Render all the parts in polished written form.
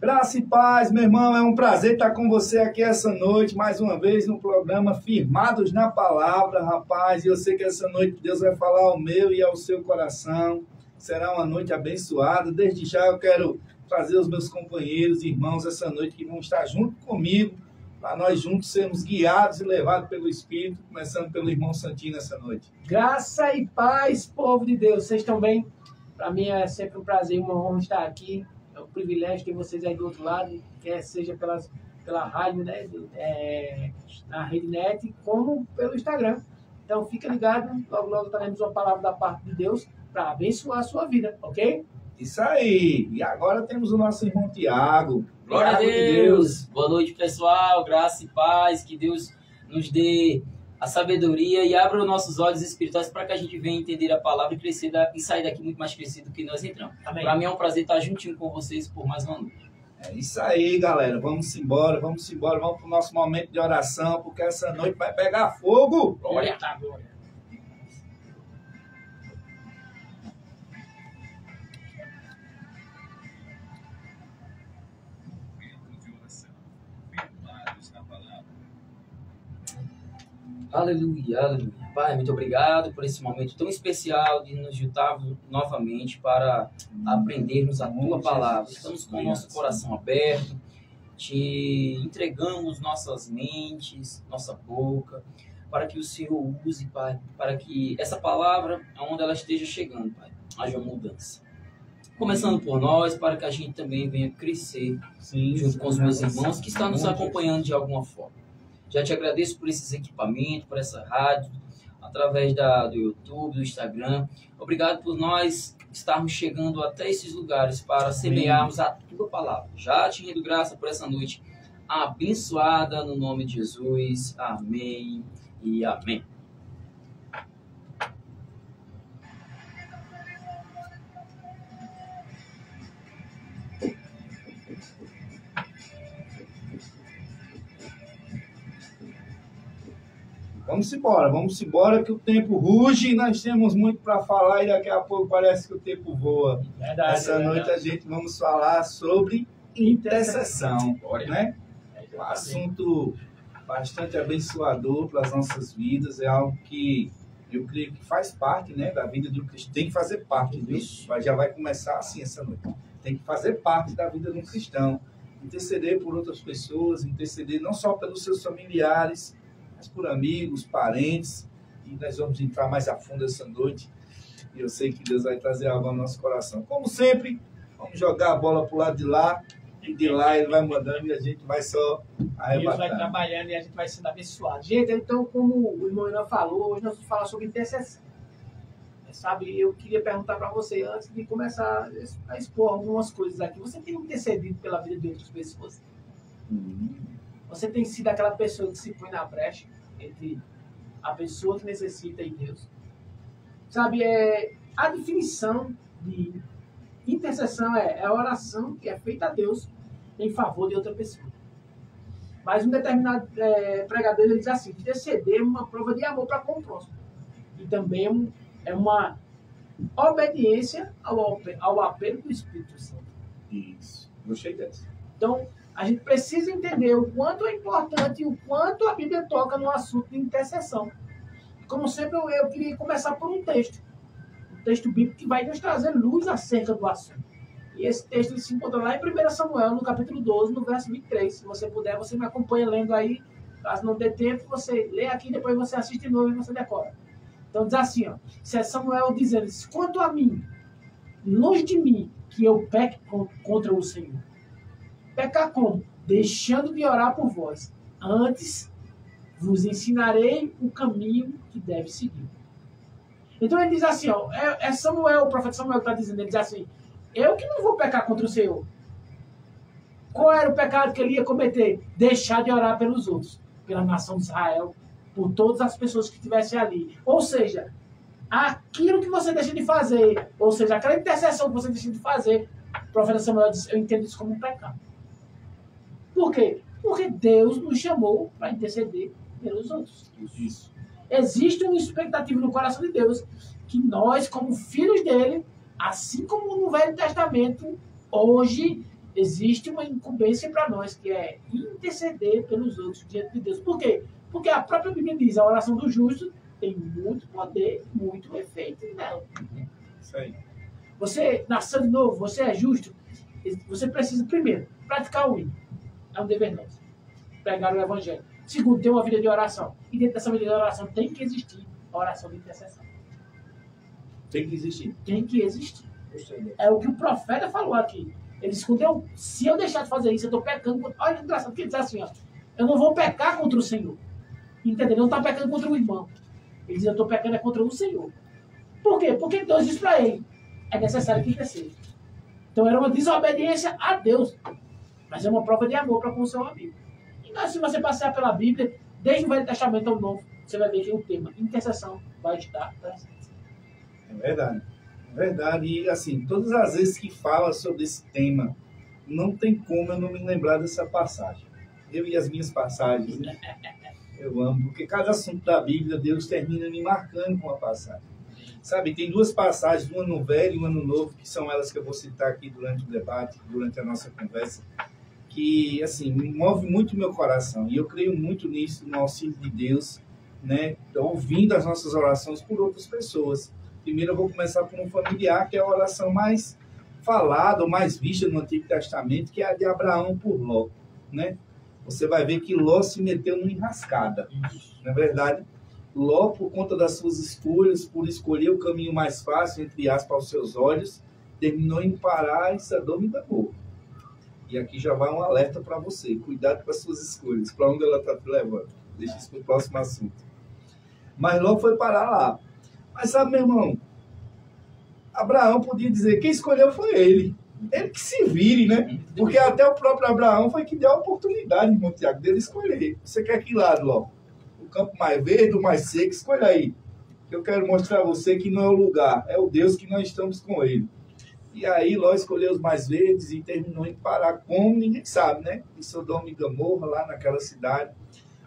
Graça e paz, meu irmão, é um prazer estar com você aqui essa noite, mais uma vez no programa Firmados na Palavra, rapaz, e eu sei que essa noite Deus vai falar ao meu e ao seu coração, será uma noite abençoada. Desde já eu quero trazer os meus companheiros e irmãos essa noite que vão estar junto comigo, para nós juntos sermos guiados e levados pelo Espírito, começando pelo irmão Santinho nessa noite. Graça e paz, povo de Deus, vocês estão bem? Para mim é sempre um prazer e uma honra estar aqui. É um privilégio ter vocês aí do outro lado, quer seja pela rádio, né, na rede net, como pelo Instagram. Então fica ligado, logo logo teremos uma palavra da parte de Deus para abençoar a sua vida, ok? Isso aí! E agora temos o nosso irmão Tiago. Glória a Deus! Boa noite, pessoal. Graça e paz. Que Deus nos dê a sabedoria e abra os nossos olhos espirituais para que a gente venha entender a palavra e crescer e sair daqui muito mais crescido do que nós entramos. Para mim é um prazer estar juntinho com vocês por mais uma noite. É isso aí, galera. Vamos embora. Vamos para o nosso momento de oração, porque essa noite vai pegar fogo. Glória! Glória. Aleluia, aleluia. Pai, muito obrigado por esse momento tão especial de nos juntarmos novamente para aprendermos a Tua palavra. Estamos com o nosso coração aberto, te entregamos nossas mentes, nossa boca, para que o Senhor use, Pai, para que essa palavra, aonde ela esteja chegando, Pai, haja uma mudança. Começando por nós, para que a gente também venha crescer junto com os meus irmãos que estão nos acompanhando de alguma forma. Já te agradeço por esses equipamentos, por essa rádio, através do YouTube, do Instagram. Obrigado por nós estarmos chegando até esses lugares para semearmos a Tua palavra. Já te rendo graça por essa noite abençoada no nome de Jesus. Amém e amém. Vamos embora que o tempo ruge, nós temos muito para falar e daqui a pouco parece que o tempo voa. Verdade, essa noite a gente vamos falar sobre intercessão, né? Um assunto bastante abençoador para as nossas vidas, é algo que eu creio que faz parte, né, da vida de um cristão, tem que fazer parte disso, mas já vai começar assim essa noite. Tem que fazer parte da vida de um cristão, interceder por outras pessoas, interceder não só pelos seus familiares, mas por amigos, parentes, e nós vamos entrar mais a fundo essa noite, e eu sei que Deus vai trazer algo ao nosso coração. Como sempre, vamos jogar a bola para o lado de lá, e de lá ele vai mandando e a gente vai só arrebatando. Deus vai trabalhando e a gente vai sendo abençoado. Gente, então, como o irmão Inan falou, hoje nós vamos falar sobre intercessão. Sabe, eu queria perguntar para você, antes de começar a expor algumas coisas aqui, você tem intercedido pela vida de outras pessoas? Você tem sido aquela pessoa que se põe na brecha entre a pessoa que necessita e Deus? Sabe, a definição de intercessão é a oração que é feita a Deus em favor de outra pessoa. Mas um determinado pregador ele diz assim, interceder é uma prova de amor para com o próximo. E também é uma obediência ao apelo do Espírito Santo. Isso, gostei dessa. Então, a gente precisa entender o quanto é importante e o quanto a Bíblia toca no assunto de intercessão. Como sempre, eu queria começar por um texto bíblico que vai nos trazer luz acerca do assunto. E esse texto ele se encontra lá em 1 Samuel, no capítulo 12, no verso 23. Se você puder, você me acompanha lendo aí. Caso não dê tempo, você lê aqui, depois você assiste de novo e você decora. Então diz assim, ó, se é Samuel dizendo, quanto a mim, longe de mim, que eu peque contra o Senhor. Pecar como? Deixando de orar por vós. Antes vos ensinarei o caminho que deve seguir. Então ele diz assim, ó, é Samuel, o profeta Samuel que está dizendo, ele diz assim, eu que não vou pecar contra o Senhor. Qual era o pecado que ele ia cometer? Deixar de orar pelos outros, pela nação de Israel, por todas as pessoas que estivessem ali. Ou seja, aquilo que você deixa de fazer, ou seja, aquela intercessão que você deixa de fazer, o profeta Samuel diz, eu entendo isso como um pecado. Por quê? Porque Deus nos chamou para interceder pelos outros. Isso. Existe uma expectativa no coração de Deus que nós, como filhos dele, assim como no Velho Testamento, hoje existe uma incumbência para nós, que é interceder pelos outros diante de Deus. Por quê? Porque a própria Bíblia diz, a oração do justo tem muito poder, muito efeito nela. Isso aí. Você nasceu de novo, você é justo, você precisa, primeiro, praticar o hino. É um dever nosso. Pregar o evangelho. Segundo, ter uma vida de oração. E dentro dessa vida de oração tem que existir a oração de intercessão. Tem que existir. Tem que existir. É o que o profeta falou aqui. Ele disse, se eu deixar de fazer isso, eu estou pecando. Olha que engraçado, porque ele diz assim, ó, eu não vou pecar contra o Senhor. Entendeu? Ele não está pecando contra o irmão. Ele diz, eu estou pecando contra o Senhor. Por quê? Porque Deus diz para ele, é necessário que interceda. Então era uma desobediência a Deus. Mas é uma prova de amor para com o seu amigo. Então, se você passear pela Bíblia, desde o Velho Testamento ao Novo, você vai ver que o tema intercessão vai estar presente. É verdade. É verdade. E, assim, todas as vezes que fala sobre esse tema, não tem como eu não me lembrar dessa passagem. Eu e as minhas passagens, né? Eu amo, porque cada assunto da Bíblia, Deus termina me marcando com a passagem. Sabe, tem duas passagens, uma no Velho e uma no Novo, que são elas que eu vou citar aqui durante o debate, durante a nossa conversa, que, assim, me move muito o meu coração. E eu creio muito nisso, no auxílio de Deus, né? Ouvindo as nossas orações por outras pessoas. Primeiro eu vou começar por um familiar, que é a oração mais falada, ou mais vista no Antigo Testamento, que é a de Abraão por Ló, né? Você vai ver que Ló se meteu numa enrascada. Não é verdade? Ló, por conta das suas escolhas, por escolher o caminho mais fácil, entre aspas, aos seus olhos, terminou em parar em Sodoma e Gomorra. E aqui já vai um alerta para você. Cuidado com as suas escolhas. Para onde ela está te levando? Deixa isso para o próximo assunto. Mas Ló foi parar lá. Mas sabe, meu irmão, Abraão podia dizer, quem escolheu foi ele. Ele que se vire, né? Porque até o próprio Abraão foi que deu a oportunidade, irmão Tiago, dele escolher. Você quer que lado, Ló? O campo mais verde, o mais seco? Escolha aí. Eu quero mostrar a você que não é o lugar, é o Deus que nós estamos com ele. E aí Ló escolheu os mais verdes e terminou em parar como ninguém sabe, né? Em Sodoma e Gomorra, lá naquela cidade.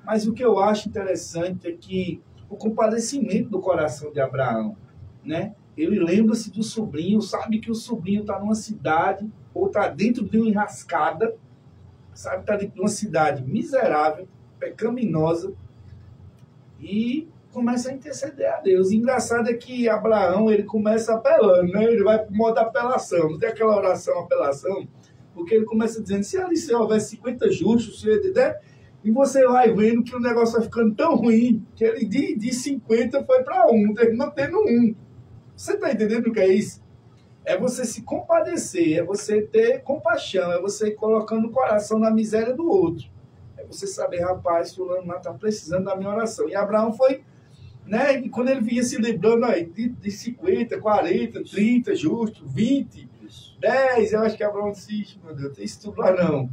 Mas o que eu acho interessante é que o compadecimento do coração de Abraão, né? Ele lembra-se do sobrinho, sabe que o sobrinho está numa cidade, ou está dentro de uma enrascada, sabe que está dentro de uma cidade miserável, pecaminosa, e começa a interceder a Deus. E engraçado é que Abraão, ele começa apelando, né? Ele vai para o modo apelação, não tem aquela oração apelação, porque ele começa dizendo, se ali se houver 50 justos, né? E você vai vendo que o negócio vai ficando tão ruim, que ele de 50 foi para 1, terminou tendo 1. Você está entendendo o que é isso? É você se compadecer, é você ter compaixão, é você ir colocando o coração na miséria do outro. É você saber, rapaz, fulano lá está precisando da minha oração. E Abraão foi, né? E quando ele vinha se lembrando aí, de 50, 40, 30, justo, 20, 10, eu acho que Abraão disse, meu Deus, tem isso tudo lá não.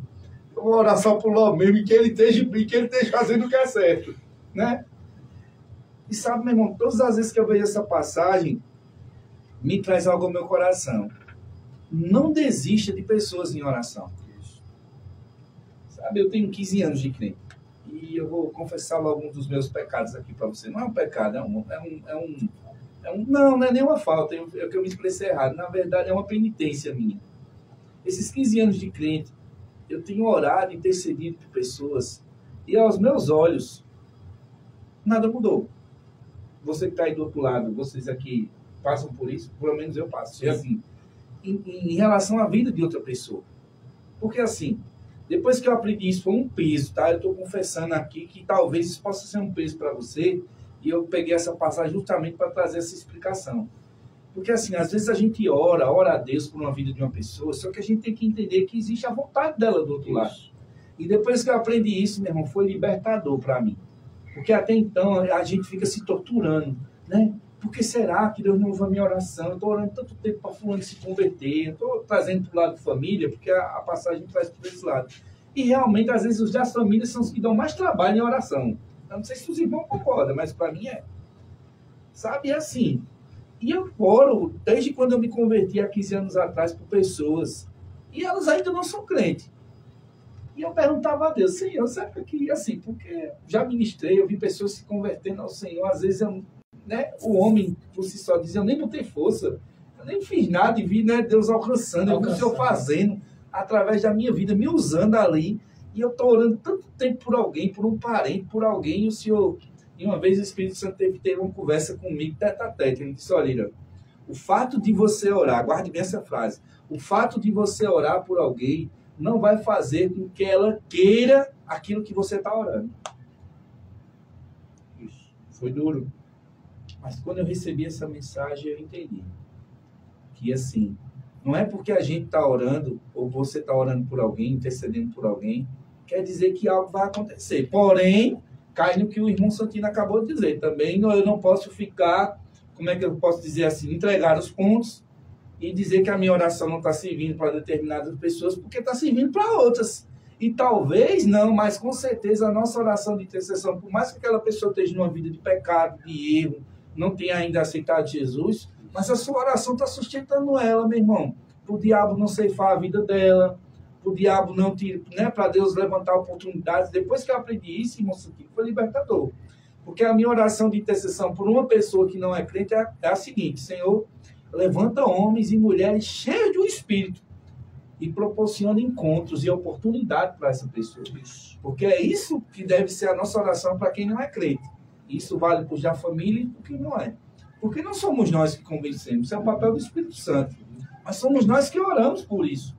Eu vou orar só por Ló mesmo, e que ele esteja fazendo o que é certo, né? E sabe, meu irmão, todas as vezes que eu vejo essa passagem, me traz algo ao meu coração. Não desista de pessoas em oração. Sabe, eu tenho 15 anos de crente. E eu vou confessar alguns dos meus pecados aqui para você. Não é um pecado, não é nenhuma falta, é que eu me expressei errado. Na verdade, é uma penitência minha. Esses 15 anos de crente, eu tenho orado, intercedido por pessoas, e aos meus olhos, nada mudou. Você que está aí do outro lado, vocês aqui passam por isso, pelo menos eu passo. E assim, em relação à vida de outra pessoa. Porque assim, depois que eu aprendi isso, foi um peso, tá? Eu estou confessando aqui que talvez isso possa ser um peso para você, e eu peguei essa passagem justamente para trazer essa explicação. Porque assim, às vezes a gente ora a Deus por uma vida de uma pessoa, só que a gente tem que entender que existe a vontade dela do outro lado. E depois que eu aprendi isso, meu irmão, foi libertador para mim. Porque até então a gente fica se torturando, né? Por que será que Deus não ouve a minha oração? Eu estou orando tanto tempo para fulano se converter, eu estou trazendo para o lado de família, porque a passagem traz para esse lado. E realmente, às vezes, os das famílias são os que dão mais trabalho em oração. Eu não sei se os irmãos concordam, mas para mim é. Sabe, é assim. E eu oro, desde quando eu me converti há 15 anos atrás, por pessoas, e elas ainda não são crentes. E eu perguntava a Deus, Senhor, sabe que assim, porque já ministrei, eu vi pessoas se convertendo ao Senhor, às vezes eu, né, o homem por si só diz, eu nem botei força, eu nem fiz nada e vi, né, Deus alcançando, eu vi o Senhor fazendo, através da minha vida, me usando ali, e eu estou orando tanto tempo por alguém, por um parente, por alguém, e o Senhor... E uma vez o Espírito Santo teve uma conversa comigo, tete a tete. Ele disse, olha, o fato de você orar, guarde bem essa frase, o fato de você orar por alguém não vai fazer com que ela queira aquilo que você está orando. Isso foi duro. Mas quando eu recebi essa mensagem, eu entendi. Que assim, não é porque a gente está orando, ou você está orando por alguém, intercedendo por alguém, quer dizer que algo vai acontecer. Porém, cai no que o irmão Santino acabou de dizer. Também eu não posso ficar, como é que eu posso dizer assim, entregar os pontos e dizer que a minha oração não está servindo para determinadas pessoas, porque está servindo para outras. E talvez não, mas com certeza a nossa oração de intercessão, por mais que aquela pessoa esteja numa vida de pecado, de erro, não tenha ainda aceitado Jesus, mas a sua oração está sustentando ela, meu irmão. Para o diabo não ceifar a vida dela, para o diabo não tirar, né, para Deus levantar oportunidades. Depois que eu aprendi isso, irmão Santino, foi libertador. Porque a minha oração de intercessão por uma pessoa que não é crente é a seguinte: Senhor, levanta homens e mulheres cheios do Espírito e proporciona encontros e oportunidade para essa pessoa. Porque é isso que deve ser a nossa oração para quem não é crente. Isso vale para os da família e para quem não é. Porque não somos nós que convencemos, isso é o papel do Espírito Santo. Mas somos nós que oramos por isso.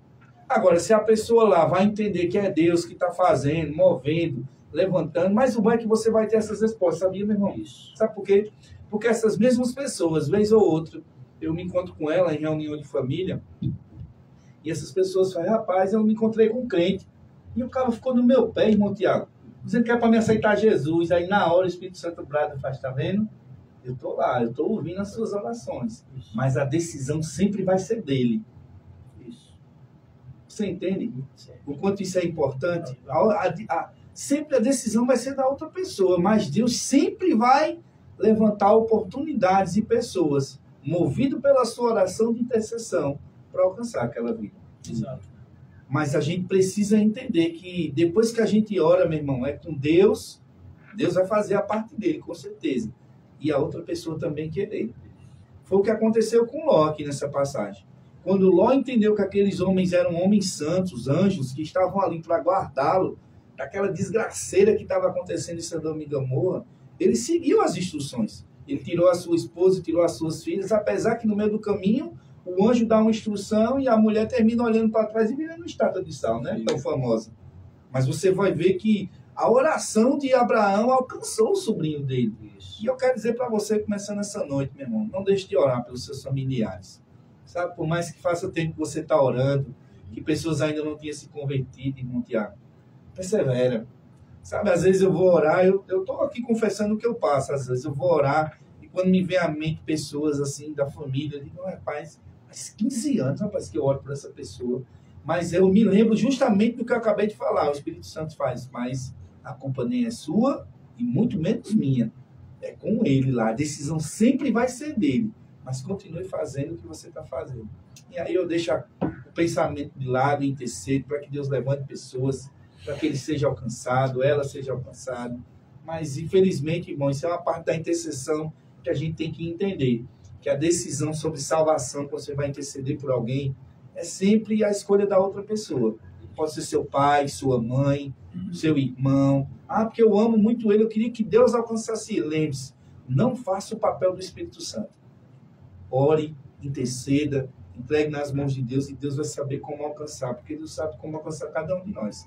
Agora, se a pessoa lá vai entender que é Deus que está fazendo, movendo, levantando, mas o bom é que você vai ter essas respostas, sabia, meu irmão? Isso. Sabe por quê? Porque essas mesmas pessoas, vez ou outra, eu me encontro com ela em reunião de família, e essas pessoas falam, rapaz, eu me encontrei com um crente, e o cara ficou no meu pé, irmão Tiago, dizendo que é para me aceitar Jesus. Aí na hora o Espírito Santo brada faz, tá vendo? Eu estou lá, eu estou ouvindo as suas orações, isso, mas a decisão sempre vai ser dele. Isso. Você entende o quanto isso é importante? Sempre a decisão vai ser da outra pessoa, mas Deus sempre vai levantar oportunidades e pessoas, movido pela sua oração de intercessão, para alcançar aquela vida. Exato. Mas a gente precisa entender que depois que a gente ora, meu irmão, é com Deus, Deus vai fazer a parte dele, com certeza. E a outra pessoa também querer. Foi o que aconteceu com Ló aqui nessa passagem. Quando Ló entendeu que aqueles homens eram homens santos, anjos, que estavam ali para guardá-lo daquela desgraceira que estava acontecendo em Sodoma e Gomorra, ele seguiu as instruções. Ele tirou a sua esposa, tirou as suas filhas, apesar que no meio do caminho o anjo dá uma instrução e a mulher termina olhando para trás e virando estátua de sal, né? Tão famosa. Mas você vai ver que a oração de Abraão alcançou o sobrinho dele. Isso. E eu quero dizer para você, começando essa noite, meu irmão, não deixe de orar pelos seus familiares. Sabe, por mais que faça tempo que você está orando, que pessoas ainda não tinham se convertido, irmão Tiago, persevera. Sabe, às vezes eu vou orar, eu estou aqui confessando o que eu passo, às vezes eu vou orar, e quando me vem à mente pessoas assim, da família, eu digo, rapaz, faz 15 anos, rapaz, que eu oro por essa pessoa, mas eu me lembro justamente do que eu acabei de falar, o Espírito Santo faz, mas a culpa nem é sua e muito menos minha, é com ele lá, a decisão sempre vai ser dele, mas continue fazendo o que você está fazendo. E aí eu deixo o pensamento de lado e intercedo para que Deus levante pessoas, para que ele seja alcançado, ela seja alcançada. Mas, infelizmente, irmão, isso é uma parte da intercessão que a gente tem que entender, que a decisão sobre salvação, que você vai interceder por alguém, é sempre a escolha da outra pessoa. Pode ser seu pai, sua mãe, seu irmão. Ah, porque eu amo muito ele, eu queria que Deus alcançasse ele. Lembre-se, não faça o papel do Espírito Santo. Ore, interceda, entregue nas mãos de Deus e Deus vai saber como alcançar, porque Deus sabe como alcançar cada um de nós.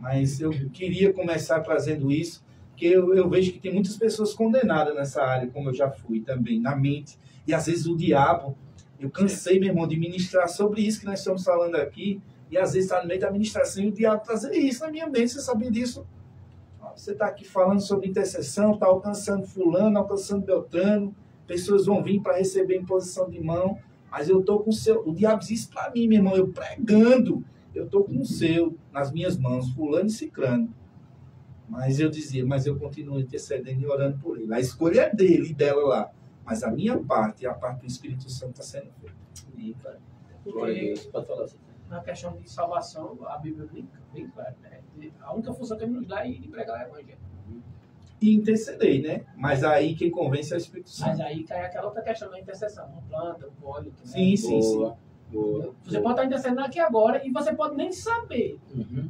Mas eu queria começar trazendo isso, porque eu vejo que tem muitas pessoas condenadas nessa área, como eu já fui também, na mente. E às vezes o diabo, eu cansei, meu irmão, de ministrar sobre isso que nós estamos falando aqui, e às vezes está no meio da ministração e o diabo trazer isso na minha mente. Você sabia disso? Você está aqui falando sobre intercessão, está alcançando fulano, alcançando Beltrano, pessoas vão vir para receber imposição de mão, mas eu estou com o seu... O diabo diz isso para mim, meu irmão, eu pregando, eu estou com o seu nas minhas mãos, fulano e ciclano. Mas eu dizia, mas eu continuo intercedendo e orando por ele. A escolha é dele e dela lá, mas a minha parte, a parte do Espírito Santo está sendo feita. E, cara, porque na questão de salvação, a Bíblia bem clara, né? A única função que ele nos dá é de pregar o Evangelho. E interceder, né? Mas aí quem convence é o Espírito Santo. Mas aí cai aquela outra questão da intercessão. Uma planta, um óleo. Sim, sim, sim. Você pode estar intercedendo aqui agora e você pode nem saber.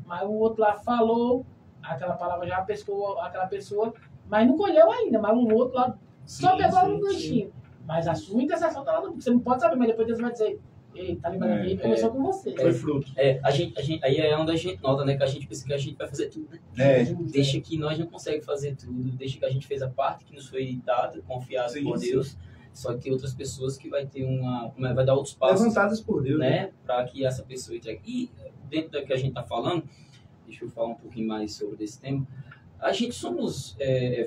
Mas o outro lá falou, aquela palavra já pescou aquela pessoa, mas não colheu ainda. Mas o outro lá só pegou um ganchinho. Mas a sua intercessão está lá no. Você não pode saber, mas depois Deus vai dizer: ei, tá lembrando aqui? Começou com você. Foi fruto. Aí é onde a gente nota, né? Que a gente pensa que a gente vai fazer tudo, né? Deixa que nós não conseguimos fazer tudo, deixa que a gente fez a parte que nos foi dada, confiado por Deus. Só que tem outras pessoas que vai ter vai dar outros passos. Levantadas por Deus, né? Para que essa pessoa entregue. E dentro do que a gente está falando, deixa eu falar um pouquinho mais sobre esse tema. A gente somos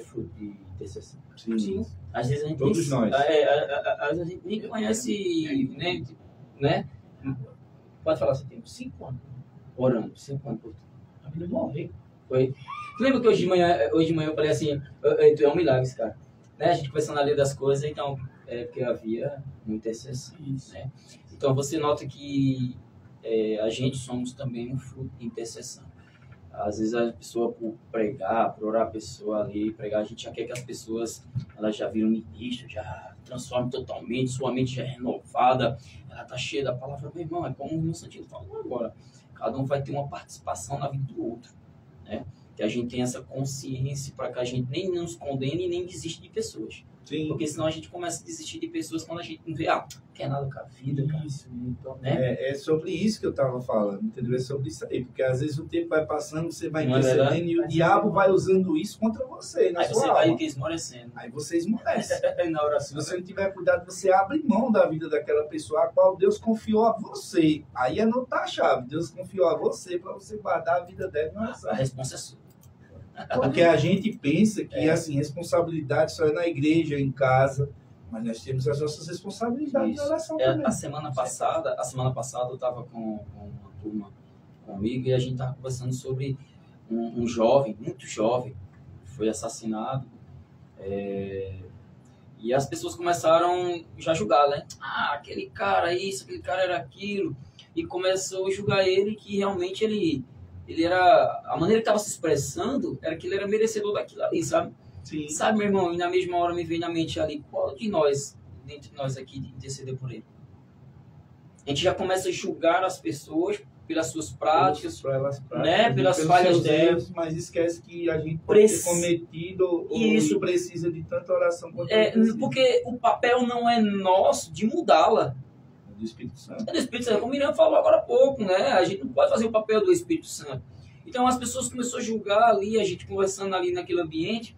fruto de intercessão. Sim. Às vezes a gente todos nós. A gente nem conhece, né? Pode falar, você tem 5 anos orando, 5 anos por tudo. A vida morrer. Foi. Você lembra que hoje de manhã eu falei assim, tu é um milagre, esse cara. Né? A gente começando a ler das coisas, então, porque havia uma intercessão. Né? Então, você nota que a gente somos também um fruto de intercessão. Às vezes a pessoa, por pregar, por orar a pessoa ali, pregar, a gente já quer que as pessoas, elas já viram ministro, já transformem totalmente, sua mente já é renovada, ela está cheia da palavra. Meu irmão, é como o irmão Santinho falou agora, cada um vai ter uma participação na vida do outro, né? Que a gente tenha essa consciência para que a gente nem nos condene e nem desista de pessoas. Sim. Porque senão a gente começa a desistir de pessoas quando a gente não vê, não quer nada com a vida, cara. Então, né? É sobre isso que eu estava falando, entendeu? É sobre isso aí, porque às vezes o tempo vai passando, você vai Não é intercedendo verdade? e o diabo vai usando isso contra você, na Aí sua você alma. vai esmorecendo. Aí você esmorece. Na Se oração. você não tiver cuidado, você abre mão da vida daquela pessoa a qual Deus confiou a você. Aí anotar a chave. Deus confiou a você para você guardar a vida dela na oração. A resposta é sua. Porque a gente pensa que assim, responsabilidade só é na igreja, em casa, mas nós temos as nossas responsabilidades na oração também. A semana passada eu estava com uma turma comigo e a gente estava conversando sobre um jovem, muito jovem, que foi assassinado. E as pessoas começaram já a julgar, né? Aquele cara isso, aquele cara era aquilo. E começou a julgar ele que realmente ele era... A maneira que estava se expressando era que ele era merecedor daquilo ali, sabe? Sim. Sabe, meu irmão? E na mesma hora me veio na mente ali, qual de nós, dentre nós aqui, de interceder por ele? A gente já começa a julgar as pessoas pelas suas práticas, né? Pelas falhas delas. Mas esquece que a gente pode ter cometido ou precisa de tanta oração quanto porque o papel não é nosso de mudá-la. Do Espírito Santo. É do Espírito Santo, como o Miriam falou agora há pouco, né? A gente não pode fazer o papel do Espírito Santo. Então as pessoas começaram a julgar ali, a gente conversando ali naquele ambiente,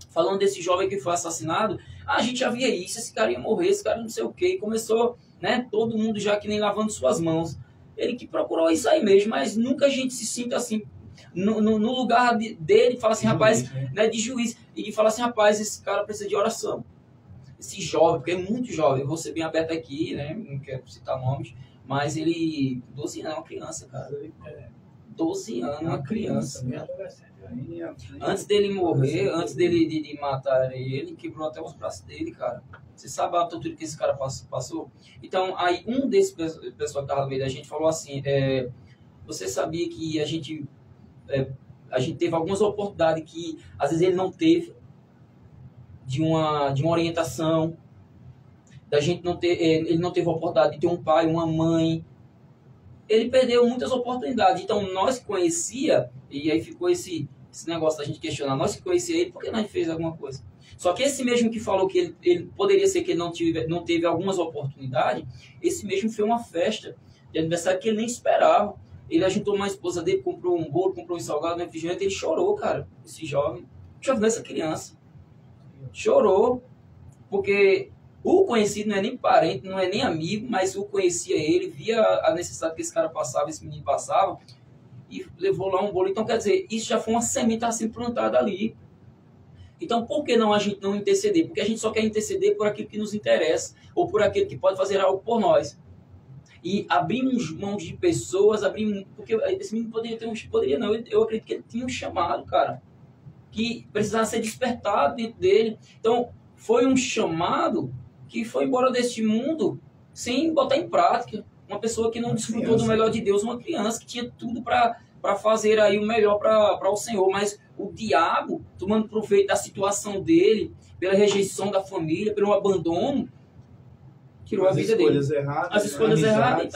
falando desse jovem que foi assassinado. A gente já via isso, esse cara ia morrer, esse cara não sei o quê. E começou, né? Todo mundo já que nem lavando suas mãos. Ele que procurou isso aí mesmo, mas nunca a gente se sinta assim, no lugar dele, fala assim, rapaz, né? De juiz. E fala assim, rapaz, esse cara precisa de oração. Esse jovem, porque é muito jovem, eu vou ser bem aberto aqui, né? Não quero citar nomes, mas ele, 12 anos, é uma criança, cara. 12 anos, uma criança. Antes dele morrer, antes dele de matar ele, quebrou até os braços dele, cara. Você sabe a tortura que esse cara passou? Então, aí um desses pessoas que estava no meio da gente falou assim, você sabia que a gente teve algumas oportunidades que às vezes ele não teve, de uma orientação, da gente não ter, ele não teve a oportunidade de ter um pai, uma mãe, ele perdeu muitas oportunidades. Então nós que conhecia, e aí ficou esse negócio da gente questionar, nós que conhecia ele, por que nós fez alguma coisa? Só que esse mesmo que falou que ele poderia ser que ele não teve algumas oportunidades, esse mesmo foi uma festa de aniversário que ele nem esperava. Ele ajuntou uma esposa dele, comprou um bolo, comprou um salgado, um refrigerante, ele chorou, cara, esse jovem, essa criança. Chorou, porque o conhecido não é nem parente, não é nem amigo, mas o conhecia ele, via a necessidade que esse cara passava, esse menino passava, e levou lá um bolo. Então, quer dizer, isso já foi uma semente assim plantada ali. Então, por que não a gente não interceder? Porque a gente só quer interceder por aquilo que nos interessa, ou por aquele que pode fazer algo por nós. E abrimos mão de pessoas, porque esse menino poderia não, eu acredito que ele tinha um chamado, cara, que precisava ser despertado dentro dele. Então, foi um chamado que foi embora deste mundo sem botar em prática. Uma pessoa que não desfrutou do melhor de Deus, uma criança que tinha tudo para fazer aí o melhor para o Senhor. Mas o diabo, tomando proveito da situação dele, pela rejeição da família, pelo abandono, tirou a vida dele. As escolhas erradas.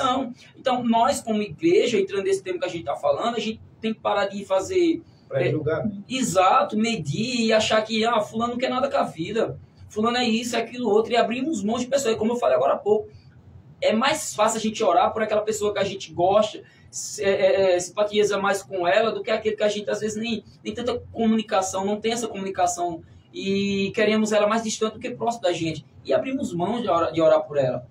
Então, nós, como igreja, entrando nesse tema que a gente está falando, a gente tem que parar de fazer... Pré-julgamento. Exato, medir e achar que fulano não quer nada com a vida. Fulano é isso, é aquilo, outro. E abrimos um monte de pessoas. Como eu falei agora há pouco. É mais fácil a gente orar por aquela pessoa que a gente gosta, simpatiza mais com ela, do que aquele que a gente, às vezes, nem tanta comunicação, não tem essa comunicação. E queremos ela mais distante do que próximo da gente. E abrimos mão de orar por ela.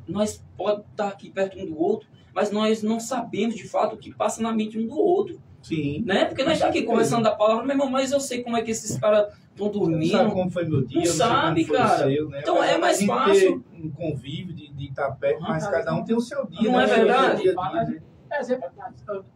Nós podemos estar aqui perto um do outro, mas nós não sabemos, de fato, o que passa na mente um do outro. Sim. Né? Porque nós estamos aqui conversando da palavra, meu irmão, mas eu sei como é que esses caras estão dormindo. Não sabe como foi meu dia, não sabe, cara. Seu, né? Então é mais fácil. Um convívio de estar perto, mas cada um tem o seu dia. Não né? é verdade?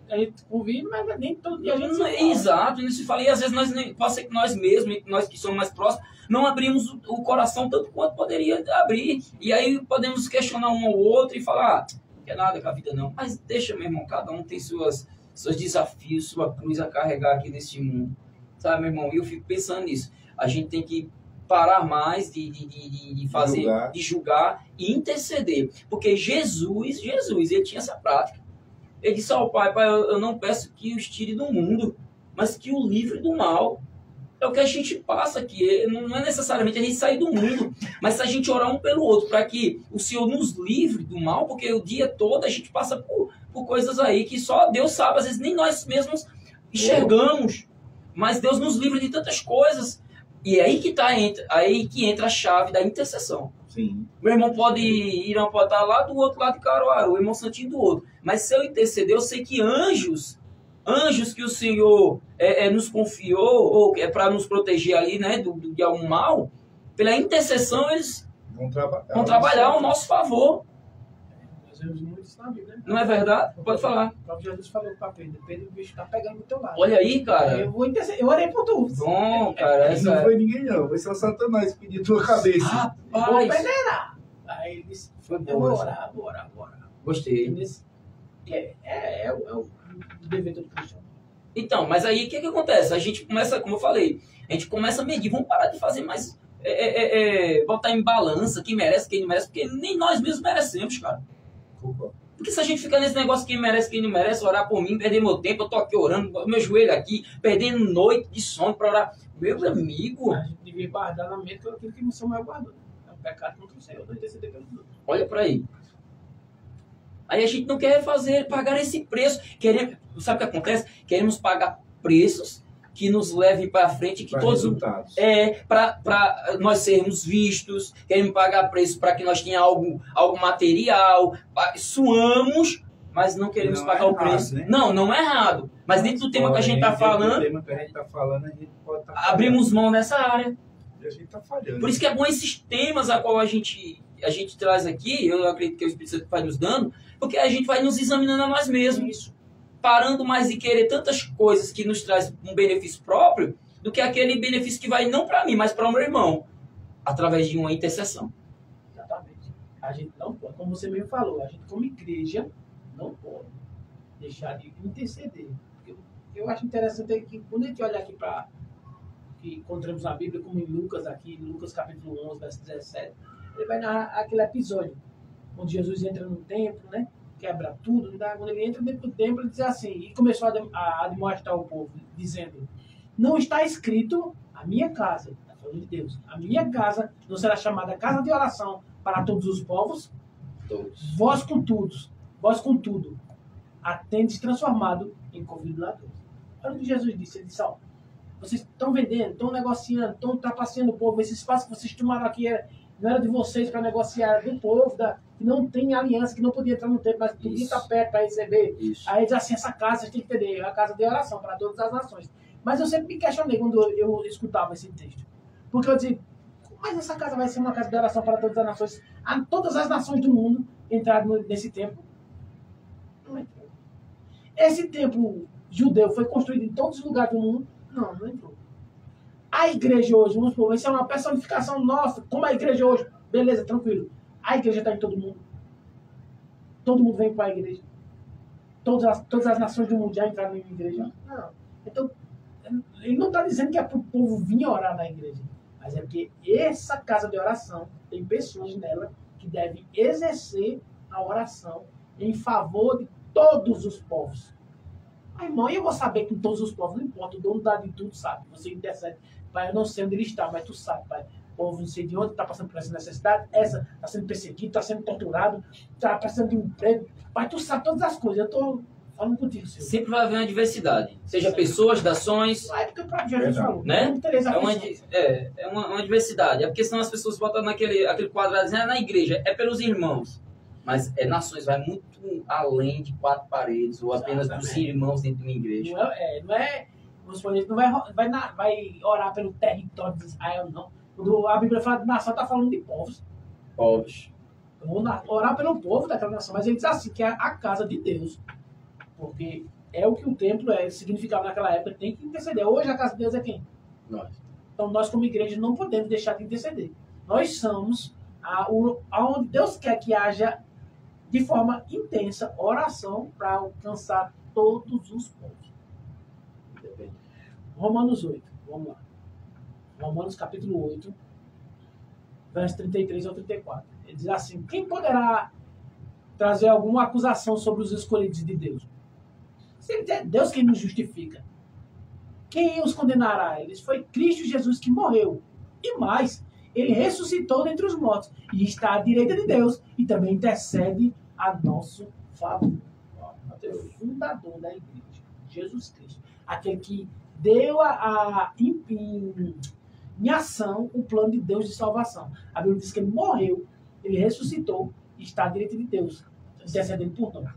A gente convive, mas nem todo dia a gente se fala. Exato, não se fala. E às vezes pode ser que nós mesmos, nós que somos mais próximos, não abrimos o coração tanto quanto poderia abrir. E aí podemos questionar um ao outro e falar, não quer nada com a vida não. Mas deixa, meu irmão, cada um tem seus desafios, sua cruz a carregar aqui nesse mundo. Sabe, meu irmão? E eu fico pensando nisso. A gente tem que parar mais de fazer, de julgar e interceder. Porque Jesus, ele tinha essa prática. Ele disse ao Pai, eu não peço que os tire do mundo, mas que o livre do mal. É o que a gente passa aqui. Não é necessariamente a gente sair do mundo, mas se a gente orar um pelo outro, para que o Senhor nos livre do mal, porque o dia todo a gente passa por coisas aí que só Deus sabe, às vezes nem nós mesmos enxergamos, mas Deus nos livra de tantas coisas. E é aí que entra a chave da intercessão. Sim. Meu irmão pode estar lá do outro lado de Caruaru, o irmão Santinho do outro. Mas se eu interceder, eu sei que anjos que o Senhor nos confiou, ou para nos proteger ali, né, de algum mal, pela intercessão eles vão trabalhar ao nosso favor. Nós vemos muito isso na Bíblia, né? Não é verdade? Pode falar. O próprio Jesus falou para Pedro, o bicho está pegando do teu lado. Olha aí, cara. Eu orei por tu. Bom, cara. Não foi ninguém não, foi só Satanás que pediu tua cabeça. Vou peneirar. Aí ele disse, foi eu vou orar. Gostei. É o dever do cristão. Então, mas aí o que acontece? A gente começa, como eu falei, a gente começa a medir, vamos parar de fazer mais, botar em balança quem merece, quem não merece, porque nem nós mesmos merecemos, cara. Porque se a gente ficar nesse negócio, quem merece, quem não merece, orar por mim, perder meu tempo, eu tô aqui orando, meu joelho aqui, perdendo noite de sono para orar. Meu amigo. A gente devia guardar na mente aquilo que o Samuel guardou. É um pecado contra o Senhor, não interceder pelos outros. Olha por aí. Aí a gente não quer pagar esse preço. Sabe o que acontece? Queremos pagar preços que nos levem para frente, que todos para nós sermos vistos, queremos pagar preço para que nós tenhamos algo material, suamos, mas não queremos pagar o preço. Né? Não é errado. Mas dentro do tema que a gente está falando, a gente pode abrimos mão nessa área. E a gente está falhando. Por isso que é bom esses temas a qual a gente traz aqui, eu acredito que o Espírito Santo vai nos dando, porque a gente vai nos examinando a nós mesmos, parando mais de querer tantas coisas que nos traz um benefício próprio, do que aquele benefício que vai não para mim, mas para o meu irmão, através de uma intercessão. Exatamente. A gente não pode, como você mesmo falou, a gente como igreja não pode deixar de interceder. Eu acho interessante que quando a gente olha aqui para que encontramos na Bíblia, como em Lucas capítulo 11, verso 17, ele vai narrar aquele episódio onde Jesus entra no templo, né? Quebra tudo. Quando ele entra dentro do templo, ele diz assim, e começou a demonstrar ao povo, dizendo, não está escrito a minha casa, está falando de Deus, a minha casa não será chamada casa de oração para todos os povos? Todos. Vós contudo, a tendes transformado em convidadores. Olha o que Jesus disse, ele disse, ó, vocês estão vendendo, estão negociando, estão trapaceando o povo, esse espaço que vocês tomaram aqui não era de vocês para negociar, era do povo que não tem aliança, que não podia entrar no templo, mas podia estar perto para receber. Isso. Aí diz assim, essa casa, vocês têm que entender, é a casa de oração para todas as nações. Mas eu sempre me questionei quando eu escutava esse texto. Porque eu dizia, mas essa casa vai ser uma casa de oração para todas as nações? Todas as nações do mundo entraram nesse templo? Não entrou. Esse templo judeu foi construído em todos os lugares do mundo? Não entrou. A igreja hoje, vamos supor, isso é uma personificação nossa, como a igreja hoje, beleza, tranquilo. A igreja está em todo mundo. Todo mundo vem para a igreja. Todas as nações do mundo já entraram na igreja. Não. Então, ele não está dizendo que é para o povo vir orar na igreja. Mas é porque essa casa de oração tem pessoas nela que deve exercer a oração em favor de todos os povos. Mas, irmão, eu vou saber que em todos os povos, não importa, o dono de tudo sabe. Você intercede. Pai, eu não sei onde ele está, mas tu sabe, Pai. O povo não sei de onde está passando por essa necessidade, essa está sendo perseguido, está sendo torturado, está precisando de um emprego. Pai, tu sabe todas as coisas. Eu estou falando contigo, Senhor. Sempre vai haver uma diversidade. Seja pessoas, nações. É porque o próprio Jesus falou. Né? É uma diversidade. É porque senão as pessoas botam aquele quadradinho na igreja. É pelos irmãos. Mas nações vai muito além de 4 paredes ou apenas dos irmãos dentro de uma igreja. Não vai orar pelo território de Israel, não. Quando a Bíblia fala de nação, está falando de povos. Povos. Eu vou orar pelo povo daquela nação, mas ele diz assim, que é a casa de Deus. Porque é o que o templo significava naquela época, tem que interceder. Hoje a casa de Deus é quem? Nós. Então nós como igreja não podemos deixar de interceder. Nós somos aonde Deus quer que haja de forma intensa oração para alcançar todos os povos. Romanos 8, vamos lá. Romanos capítulo 8, verso 33 ao 34. Ele diz assim, quem poderá trazer alguma acusação sobre os escolhidos de Deus? Se é Deus quem nos justifica. Quem os condenará? Eles foi Cristo Jesus que morreu. E mais, ele ressuscitou dentre os mortos e está à direita de Deus e também intercede a nosso favor. É o fundador da igreja, Jesus Cristo. Aquele que deu em ação o plano de Deus de salvação. A Bíblia diz que ele morreu, ele ressuscitou e está à direita de Deus, intercedendo por nós.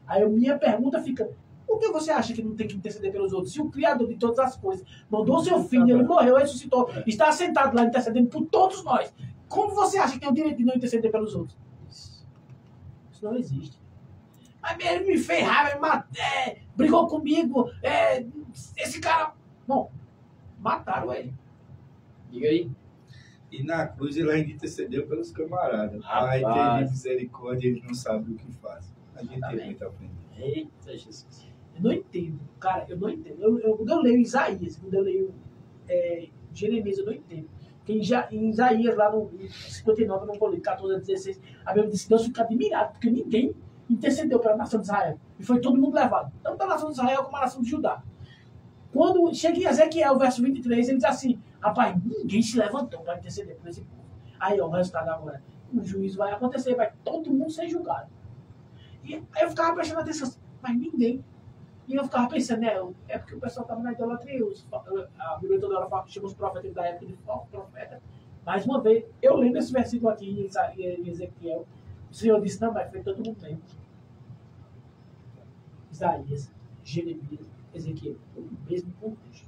Aí a minha pergunta fica, por que você acha que não tem que interceder pelos outros? Se o Criador de todas as coisas mandou seu filho, ele morreu, ressuscitou, está sentado lá intercedendo por todos nós, como você acha que tem o direito de não interceder pelos outros? Isso não existe. Mas ele me fez raiva, brigou comigo, esse cara... Bom, mataram ele. Diga aí. E na cruz ele ainda intercedeu pelos camaradas. Rapaz. Pai, tem misericórdia, eles não sabem o que faz. A gente tem muito a aprender. Eita, Jesus. Eu não entendo, cara, eu não entendo. Quando eu leio Isaías, quando eu leio Jeremias, eu não entendo. Porque em Isaías, lá no 59, eu não vou ler, 14 a 16, a Bíblia diz que Deus fica admirado, porque ninguém intercedeu pela nação de Israel. E foi todo mundo levado. Tanto a nação de Israel como a nação de Judá. Quando chega em Ezequiel, verso 23, ele diz assim, rapaz, ninguém se levantou para interceder por esse povo. Aí, ó, o resultado agora, o juízo vai acontecer, vai todo mundo ser julgado. E aí eu ficava prestando atenção, mas ninguém. E eu ficava pensando, é porque o pessoal estava na idolatria. A Bíblia toda hora chama os profetas da época de falso profeta. Mais uma vez, eu lendo esse versículo aqui em Ezequiel, o Senhor disse, não, mas foi todo mundo mesmo. Isaías, Jeremias, Ezequiel, o mesmo contexto.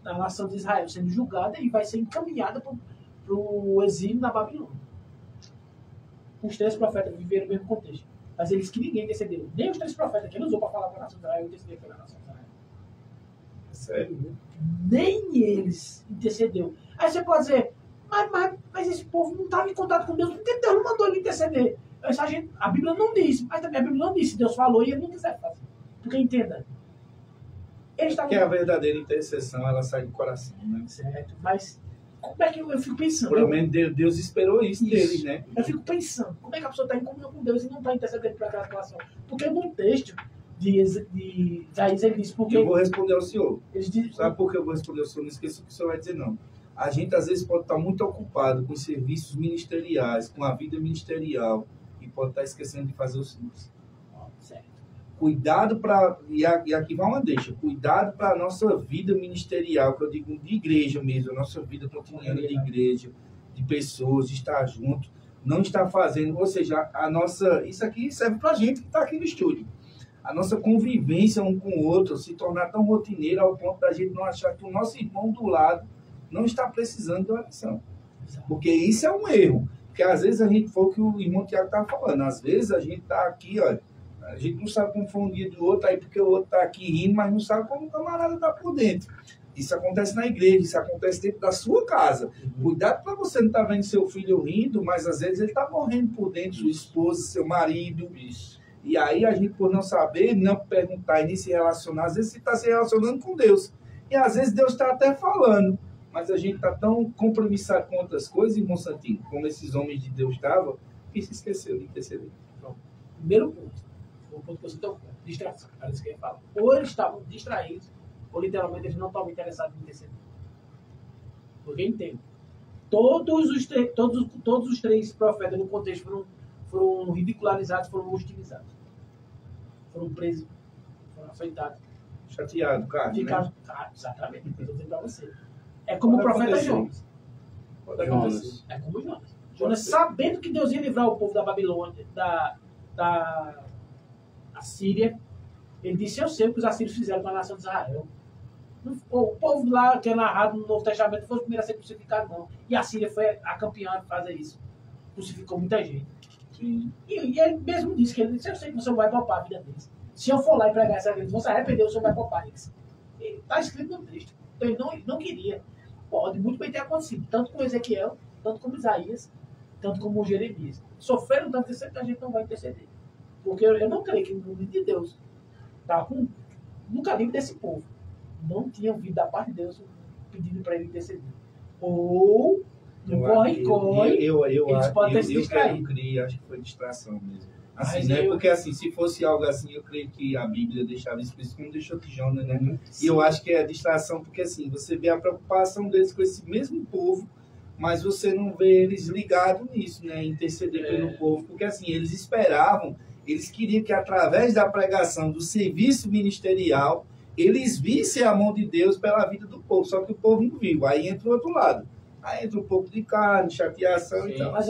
A nação de Israel sendo julgada e vai ser encaminhada para o exílio na Babilônia. Os 3 profetas viveram o mesmo contexto. Mas eles que ninguém intercedeu. Nem os 3 profetas que ele usou para falar com a nação de Israel intercederam pela nação de Israel. Sério? Nem eles intercedeu. Aí você pode dizer, mas esse povo não estava em contato com Deus, porque Deus não mandou ele interceder. A Bíblia não disse, mas também a Bíblia não disse. Deus falou e ele não quiser fazer. Porque entenda. Porque a verdadeira intercessão, ela sai do coração, né? Certo, mas como é que eu fico pensando? Pelo menos Deus esperou isso deles, né? Eu fico pensando, como é que a pessoa está em comunhão com Deus e não está intercedendo por aquela situação? Porque no texto de Isaías ele diz, porque... Eu vou responder ao senhor. Diz, sabe por que eu vou responder ao senhor? Não esqueça o que o senhor vai dizer, não. A gente, às vezes, pode estar muito ocupado com os serviços ministeriais, com a vida ministerial, e pode estar esquecendo de fazer o simples. Certo. Cuidado para... E aqui vai uma deixa. Cuidado para a nossa vida ministerial, que eu digo de igreja mesmo, a nossa vida cotidiana de igreja, de pessoas, de estar junto, não está fazendo... Ou seja, a nossa... Isso aqui serve para a gente que está aqui no estúdio. A nossa convivência um com o outro se tornar tão rotineira ao ponto da gente não achar que o nosso irmão do lado não está precisando de oração. Porque isso é um erro. Porque às vezes a gente, foi o que o irmão Tiago estava falando, às vezes a gente está aqui, olha, a gente não sabe como foi um dia do outro, aí porque o outro está aqui rindo, mas não sabe como o camarada está por dentro. Isso acontece na igreja, isso acontece dentro da sua casa. Cuidado para você não estar vendo seu filho rindo, mas às vezes ele está morrendo por dentro, sua esposa, seu marido. Isso. E aí a gente, por não saber, não perguntar e nem se relacionar, às vezes você está se relacionando com Deus. E às vezes Deus está até falando, Mas a gente está tão compromissado com outras coisas, irmão Santinho, como esses homens de Deus estavam, que se esqueceu de interceder. Primeiro ponto, o ponto que você tocou, distração. Era isso que eu ia falar. Ou eles estavam distraídos, ou literalmente eles não estavam interessados em interceder. Porque entendo. Todos os três profetas no contexto foram ridicularizados, foram hostilizados. Foram presos, foram afetados. Chateado, cara. Ficaram, exatamente, eu estou dizendo para você. É como o profeta Jonas. Pode acontecer. É como Jonas. Jonas, sabendo que Deus ia livrar o povo da Babilônia, da Assíria, ele disse: eu sei o que os assírios fizeram com a nação de Israel. O povo lá, que é narrado no Novo Testamento, não foi o primeiro a ser crucificado, não. E a Síria foi a campeã de fazer isso. Crucificou muita gente. Sim. E ele mesmo disse que ele disse: eu sei que você vai poupar a vida deles. Se eu for lá e pregar essa vida, eles vão se arrepender, o senhor vai poupar eles. Está escrito no texto. Então ele não queria. Pode muito bem ter acontecido, tanto com Ezequiel, tanto como Isaías, tanto como Jeremias. Sofreram tanto que a gente não vai interceder. Porque eu não creio que no nome de Deus estava no calibre desse povo. Não tinha ouvido da parte de Deus pedindo para ele interceder. Ou, no corre-corre, eles podem ter se distraído. Eu creio, acho que foi distração mesmo. Assim, né? Porque assim, se fosse algo assim, eu creio que a Bíblia deixava explícito, como deixou de Jonas, né? E eu acho que é distração, porque assim, você vê a preocupação deles com esse mesmo povo, mas você não vê eles ligados nisso, né? Interceder pelo povo, porque assim, eles esperavam, eles queriam que através da pregação, do serviço ministerial, eles vissem a mão de Deus pela vida do povo, só que o povo não viu. Aí entra o outro lado. Aí entra um pouco de carne, chateação, então. Mas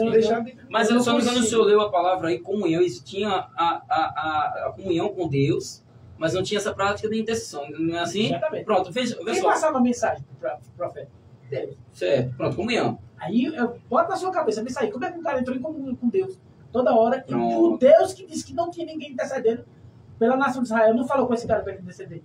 eu só não sei se o senhor leu a palavra aí, comunhão. Eles tinham a comunhão com Deus, mas não tinha essa prática de intercessão. Não é assim? Exatamente. Pronto, vê Quem só. passava a mensagem para o profeta? Deus. Certo, pronto, comunhão. Aí, bota na sua cabeça, pensa aí, como é que um cara entrou em comunhão com Deus toda hora? E Pronto. o Deus que disse que não tinha ninguém intercedendo pela nação de Israel, não falou com esse cara para ele interceder?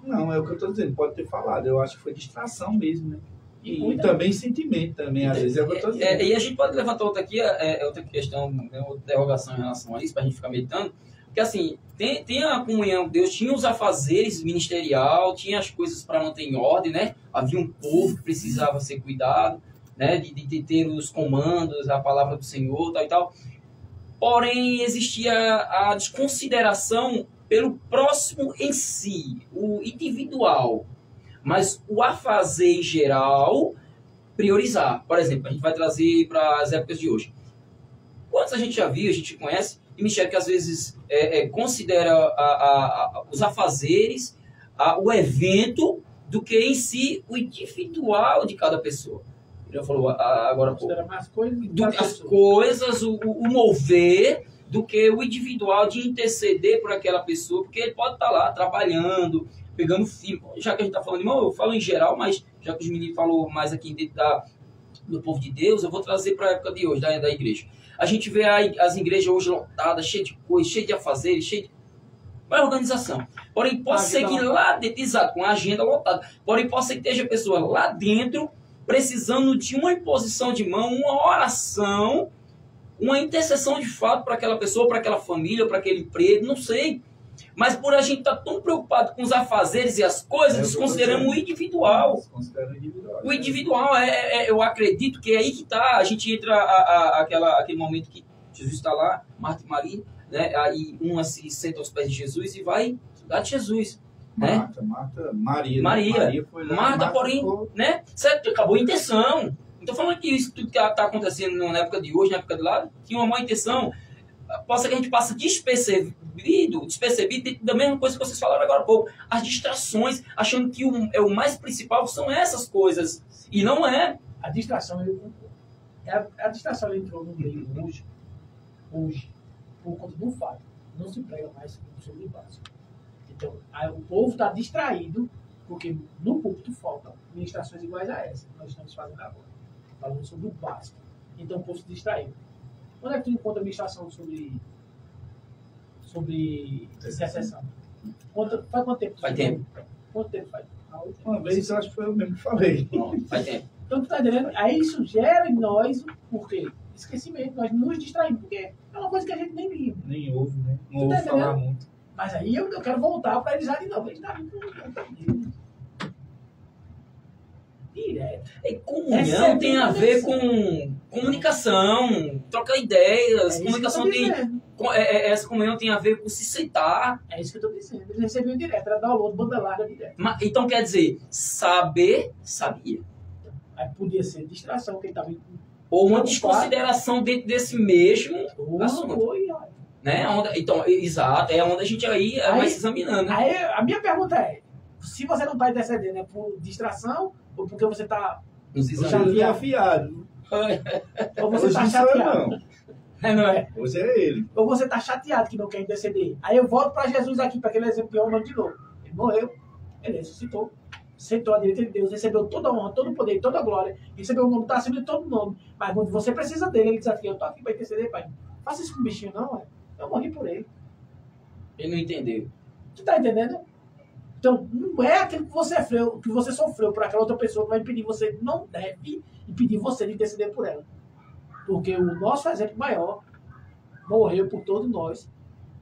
Não, é o que eu estou dizendo, pode ter falado. Eu acho que foi distração mesmo, né? E Muita também sentimento, também, às vezes, é o que eu estou dizendo. E a gente pode levantar outra aqui, outra questão, outra interrogação em relação a isso, para a gente ficar meditando. Porque assim, tem a comunhão, Deus tinha os afazeres ministerial, tinha as coisas para manter em ordem, né? Havia um povo que precisava ser cuidado, né? De ter os comandos, a palavra do Senhor, tal e tal. Porém, existia a desconsideração pelo próximo em si, o individual. Mas o afazer em geral, priorizar. Por exemplo, a gente vai trazer para as épocas de hoje. Quantos a gente já viu, a gente conhece, e Michel que às vezes considera os afazeres, o evento, do que em si o individual de cada pessoa. Ele já falou agora há pouco. As coisas, o mover, do que o individual de interceder por aquela pessoa, porque ele pode estar lá trabalhando, pegando filho. Já que a gente está falando, irmão, eu falo em geral, mas já que os meninos falou mais aqui dentro do povo de Deus, eu vou trazer para a época de hoje, da igreja. A gente vê as igrejas hoje lotadas, cheias de coisas, cheias de afazeres, cheias de... Vai organização. Porém, pode ser que lá dentro, exato, com a agenda lotada, porém, pode ser que esteja a pessoa lá dentro precisando de uma imposição de mão, uma oração, uma intercessão de fato para aquela pessoa, para aquela família, para aquele emprego, não sei. Mas por a gente estar tão preocupado com os afazeres e as coisas, desconsideramos o individual. O individual, eu acredito que é aí que está, a gente entra aquele momento que Jesus está lá, Marta e Maria, né? Aí uma se senta aos pés de Jesus e vai estudar de Jesus. Né? Maria, foi lá, Marta, porém, ficou... né? Certo, acabou a intenção. Então, falando que isso tudo que está acontecendo na época de hoje, na época de lá, tinha uma má intenção. Possa que a gente passe despercebido da mesma coisa que vocês falaram agora há pouco. As distrações, achando que o mais principal são essas coisas. E não é. A distração, a distração entrou no meio hoje, por conta do fato. Não se prega mais sobre o básico. Então, o povo está distraído, porque no púlpito faltam ministrações iguais a essa que nós estamos fazendo agora. Falando sobre o básico. Então, o povo se distraiu. Quando é que tu encontra ministração sobre intercessão? Faz quanto tempo? Faz tempo. Quanto tempo faz? Uma vez eu acho que foi eu mesmo que falei. Não, faz tempo. Então, tu está entendendo? Aí isso gera em nós, por quê? Esquecimento. Nós nos distraímos, porque é uma coisa que a gente nem viu. Nem ouve, né? Não ouve falar muito. Mas aí eu quero voltar para eles já de novo. Eles estão direta. E comunhão tem a ver com comunicação, trocar ideias, comunicação tem... Essa comunhão tem a ver com se aceitar. É isso que eu estou dizendo. Ele recebeu direto, era download, banda larga direto. Então quer dizer, saber, sabia. Aí podia ser distração, que ele estava... Ou uma desconsideração dentro desse mesmo assunto. Foi, né? Então, exato, é onde a gente aí vai se examinando. Aí a minha pergunta é, se você não está intercedendo, é por distração ou porque você está afiado? Ou você está chateado? Não é? Hoje é ele. Ou você está chateado que não quer interceder. Aí eu volto para Jesus aqui, para aquele exemplo que eu amo de novo. Ele morreu, ele ressuscitou, sentou à direita de Deus, recebeu toda a honra, todo o poder, toda a glória, recebeu o nome, está acima de todo nome. Mas quando você precisa dele, ele diz aqui, eu estou aqui para interceder, pai. Faça isso com o bichinho, não, é? Eu morri por ele. Ele não entendeu. Tu tá entendendo? Então, não é aquilo que você sofreu por aquela outra pessoa que vai impedir você, não deve impedir você de interceder por ela. Porque o nosso exemplo maior morreu por todos nós,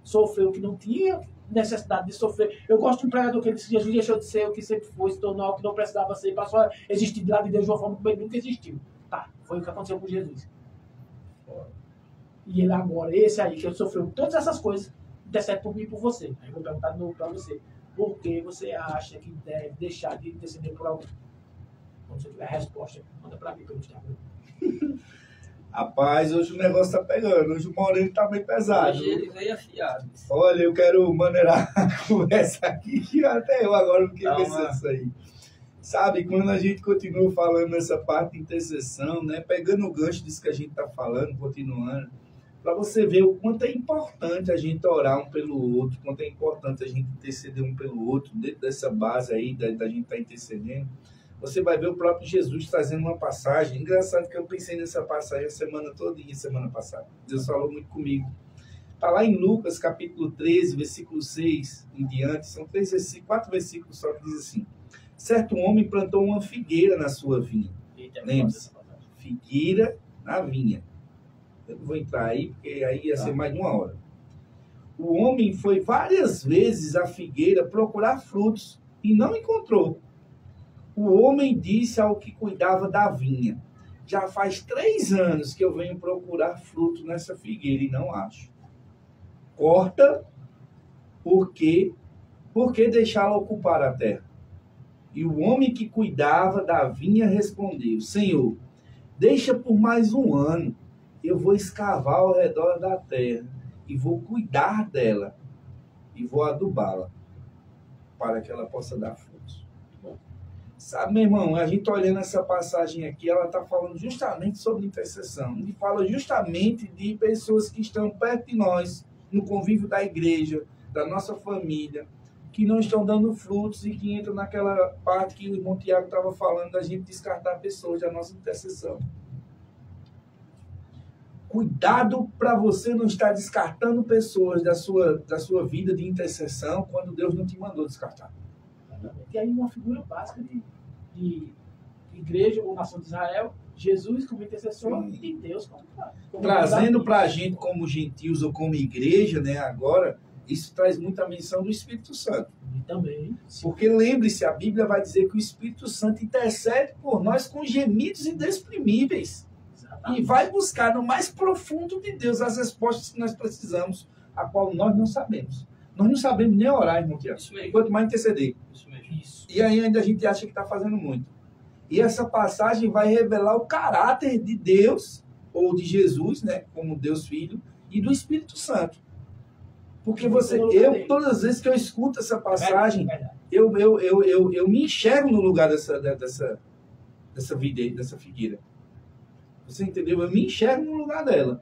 sofreu o que não tinha necessidade de sofrer. Eu gosto de um pregador que disse que Jesus deixou de ser o que sempre foi, se tornou o que não precisava ser, passou a existir de lá de Deus de uma forma como ele nunca existiu. Tá, foi o que aconteceu com Jesus. E ele agora, esse aí, que sofreu todas essas coisas, intercede por mim e por você. Aí eu vou perguntar de novo para você. Por que você acha que deve deixar de interceder por alguém? Quando você tiver a resposta, manda para mim pelo Instagram. Rapaz, hoje o negócio tá pegando. Hoje o Moreno tá bem pesado. Hoje ele veio afiado. Olha, eu quero maneirar a conversa aqui, que até eu agora não queria pensar nisso aí. Sabe, quando a gente continua falando nessa parte de intercessão, né, pegando o gancho disso que a gente tá falando, continuando, para você ver o quanto é importante a gente orar um pelo outro, quanto é importante a gente interceder um pelo outro, dentro dessa base aí da gente estar intercedendo. Você vai ver o próprio Jesus trazendo uma passagem. Engraçado que eu pensei nessa passagem a semana todinha, semana passada. Deus falou muito comigo. Está lá em Lucas, capítulo 13, versículo 6 em diante. São 4 versículos só que diz assim. Certo homem plantou uma figueira na sua vinha. Lembre-se, figueira na vinha. Eu não vou entrar aí, porque aí ia ser mais de uma hora. O homem foi várias vezes à figueira procurar frutos e não encontrou. O homem disse ao que cuidava da vinha, já faz 3 anos que eu venho procurar fruto nessa figueira e não acho. Corta, por que deixá-la ocupar a terra? E o homem que cuidava da vinha respondeu, Senhor, deixa por mais 1 ano, eu vou escavar ao redor da terra e vou cuidar dela e vou adubá-la para que ela possa dar frutos. Sabe, meu irmão, a gente olhando essa passagem aqui, ela está falando justamente sobre intercessão. E fala justamente de pessoas que estão perto de nós, no convívio da igreja, da nossa família, que não estão dando frutos e que entram naquela parte que o irmão Tiago estava falando, da gente descartar pessoas da nossa intercessão. Cuidado para você não estar descartando pessoas da sua vida de intercessão quando Deus não te mandou descartar. E aí uma figura básica de igreja ou nação de Israel, Jesus como intercessor e Deus como trazendo para a gente como gentios ou como igreja, né, agora, isso traz muita menção do Espírito Santo. E também. Porque lembre-se, a Bíblia vai dizer que o Espírito Santo intercede por nós com gemidos inexprimíveis. Exatamente. E vai buscar no mais profundo de Deus as respostas que nós precisamos, a qual nós não sabemos. Nós não sabemos nem orar, irmão Tiago. Quanto mais interceder. Isso mesmo. Isso. E aí ainda a gente acha que está fazendo muito. E essa passagem vai revelar o caráter de Deus, ou de Jesus, né, como Deus Filho, e do Espírito Santo. Porque todas as vezes que eu escuto essa passagem, eu me enxergo no lugar dessa figueira. Você entendeu? Eu me enxergo no lugar dela.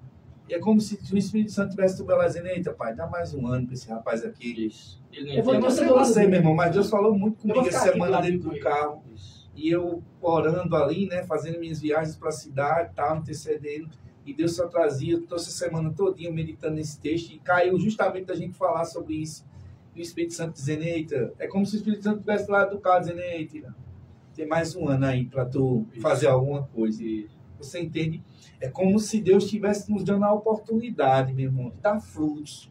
E é como se o Espírito Santo tivesse tudo lá dizendo, eita, pai, dá mais 1 ano para esse rapaz aqui. Isso. Eu não sei você, meu irmão, mas Deus falou muito comigo essa semana dentro do carro. Isso. E eu orando ali, né, fazendo minhas viagens para a cidade, tal, intercedendo. E Deus só trazia, toda essa semana todinha meditando nesse texto. E caiu justamente da gente falar sobre isso. E o Espírito Santo dizendo, eita, é como se o Espírito Santo estivesse lá do carro dizendo, eita, tem mais 1 ano aí para tu fazer alguma coisa. E você entende? É como se Deus estivesse nos dando a oportunidade, meu irmão, de dar frutos.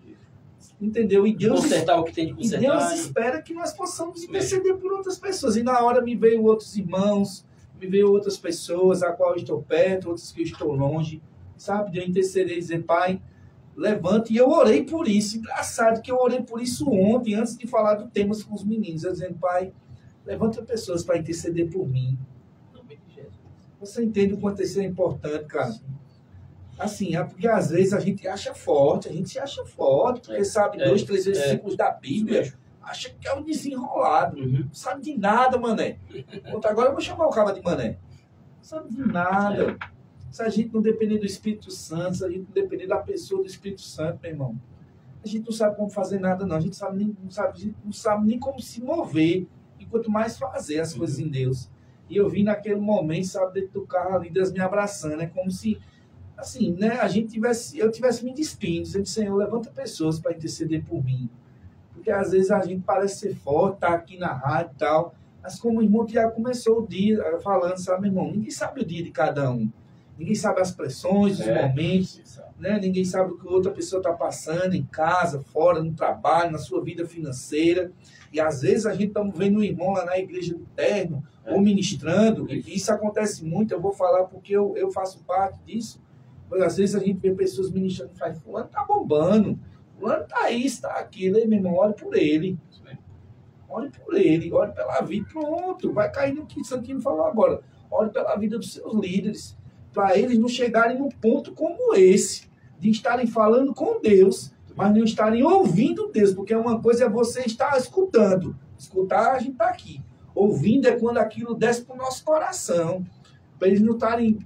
Entendeu? E Deus, consertar o que tem de consertar. E Deus espera que nós possamos interceder por outras pessoas. E na hora me veio outros irmãos, me veio outras pessoas, a qual eu estou perto, outras que eu estou longe, sabe? De eu interceder e dizer, Pai, levante. E eu orei por isso. Engraçado que eu orei por isso ontem, antes de falar do tema com os meninos, eu dizendo, Pai, levanta pessoas para interceder por mim. Você entende o quanto isso é importante, cara? Assim, é porque às vezes a gente acha forte, a gente se acha forte, porque sabe 2, 3 versículos da Bíblia, acha que é um desenrolado, não sabe de nada, mané. Agora eu vou chamar o cara de mané. Não sabe de nada. Se a gente não depender do Espírito Santo, se a gente não depender da pessoa do Espírito Santo, meu irmão, a gente não sabe como fazer nada, não. A gente não sabe nem como se mover, e quanto mais fazer as coisas em Deus. E eu vi naquele momento, sabe, dentro do carro ali, Deus me abraçando, é como se, assim, né, eu tivesse me despindo, dizendo, Senhor, levanta pessoas para interceder por mim. Porque às vezes a gente parece ser forte, tá aqui na rádio e tal, mas como o irmão Tiago começou o dia falando, sabe, irmão, ninguém sabe o dia de cada um. Ninguém sabe as pressões, os momentos, né? Ninguém sabe o que outra pessoa está passando em casa, fora, no trabalho, na sua vida financeira. E às vezes a gente está vendo um irmão lá na igreja do Terno, ou ministrando, e isso acontece muito, eu vou falar porque eu faço parte disso. Mas às vezes a gente vê pessoas ministrando e fala, fulano está bombando, fulano está aí, está aqui, né, meu irmão? Ore por ele. Ore por ele, ore pela vida, pronto, vai cair no que o Santino falou agora. Ore pela vida dos seus líderes, para eles não chegarem num ponto como esse, de estarem falando com Deus, mas não estarem ouvindo Deus, porque uma coisa é você estar escutando. Escutar, a gente está aqui. Ouvindo é quando aquilo desce para o nosso coração, para eles não estarem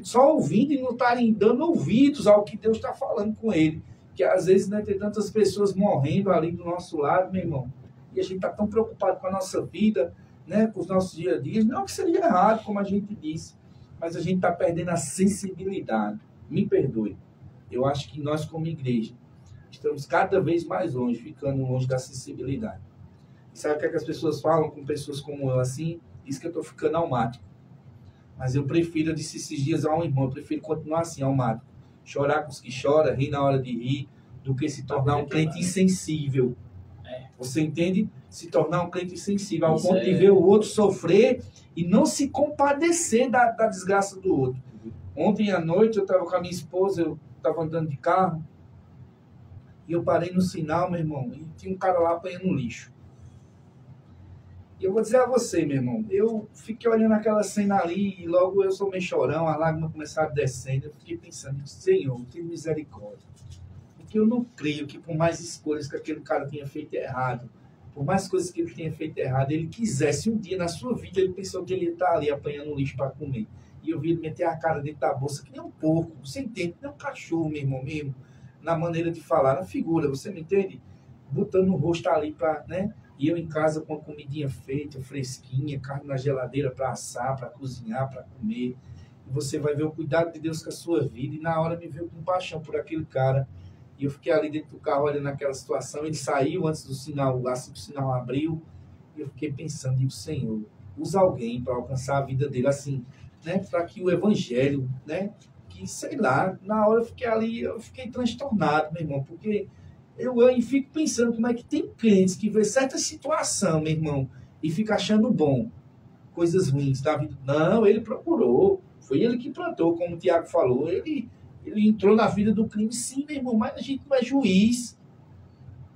só ouvindo e não estarem dando ouvidos ao que Deus está falando com ele. Que às vezes, né, tem tantas pessoas morrendo ali do nosso lado, meu irmão, e a gente está tão preocupado com a nossa vida, né, com os nossos dia a dia. Não que seria errado, como a gente disse, mas a gente está perdendo a sensibilidade. Me perdoe. Eu acho que nós, como igreja, estamos cada vez mais longe, ficando longe da sensibilidade. E sabe o que, é que as pessoas falam com pessoas como eu assim? Diz que eu estou ficando almático. Mas eu prefiro, eu disse esses dias a um irmão, eu prefiro continuar assim, almático. Chorar com os que choram, rir na hora de rir, do que se tornar um crente insensível. Você entende? Se tornar um crente insensível, ao ponto de ver o outro sofrer e não se compadecer da desgraça do outro. Ontem à noite eu estava com a minha esposa, eu estava andando de carro, e eu parei no sinal, meu irmão, e tinha um cara lá apanhando lixo. E eu vou dizer a você, meu irmão, eu fiquei olhando aquela cena ali, e logo eu sou meio chorão, as lágrimas começaram a descendo, eu fiquei pensando, Senhor, tem misericórdia. Porque eu não creio que por mais escolhas que aquele cara tenha feito errado, por mais coisas que ele tenha feito errado, ele quisesse um dia na sua vida, ele pensou que ele ia estar ali apanhando lixo para comer. E eu vi ele meter a cara dentro da bolsa, que nem um porco, você entende? Que nem um cachorro, meu irmão, mesmo, na maneira de falar, na figura, você me entende? Botando o rosto ali para, né? E eu em casa com a comidinha feita, fresquinha, carne na geladeira para assar, para cozinhar, para comer. E você vai ver o cuidado de Deus com a sua vida. E na hora me veio com paixão por aquele cara. E eu fiquei ali dentro do carro olhando aquela situação. Ele saiu antes do sinal, assim que o sinal abriu. E eu fiquei pensando, digo, Senhor, usa alguém para alcançar a vida dele, assim, né? Para que o evangelho, né? Que, sei lá, na hora eu fiquei ali, eu fiquei transtornado, meu irmão, porque eu fico pensando como é que tem crentes que vê certa situação, meu irmão, e fica achando bom coisas ruins da vida. Não, ele procurou, foi ele que plantou, como o Tiago falou, ele entrou na vida do crime, sim, meu irmão, mas a gente não é juiz.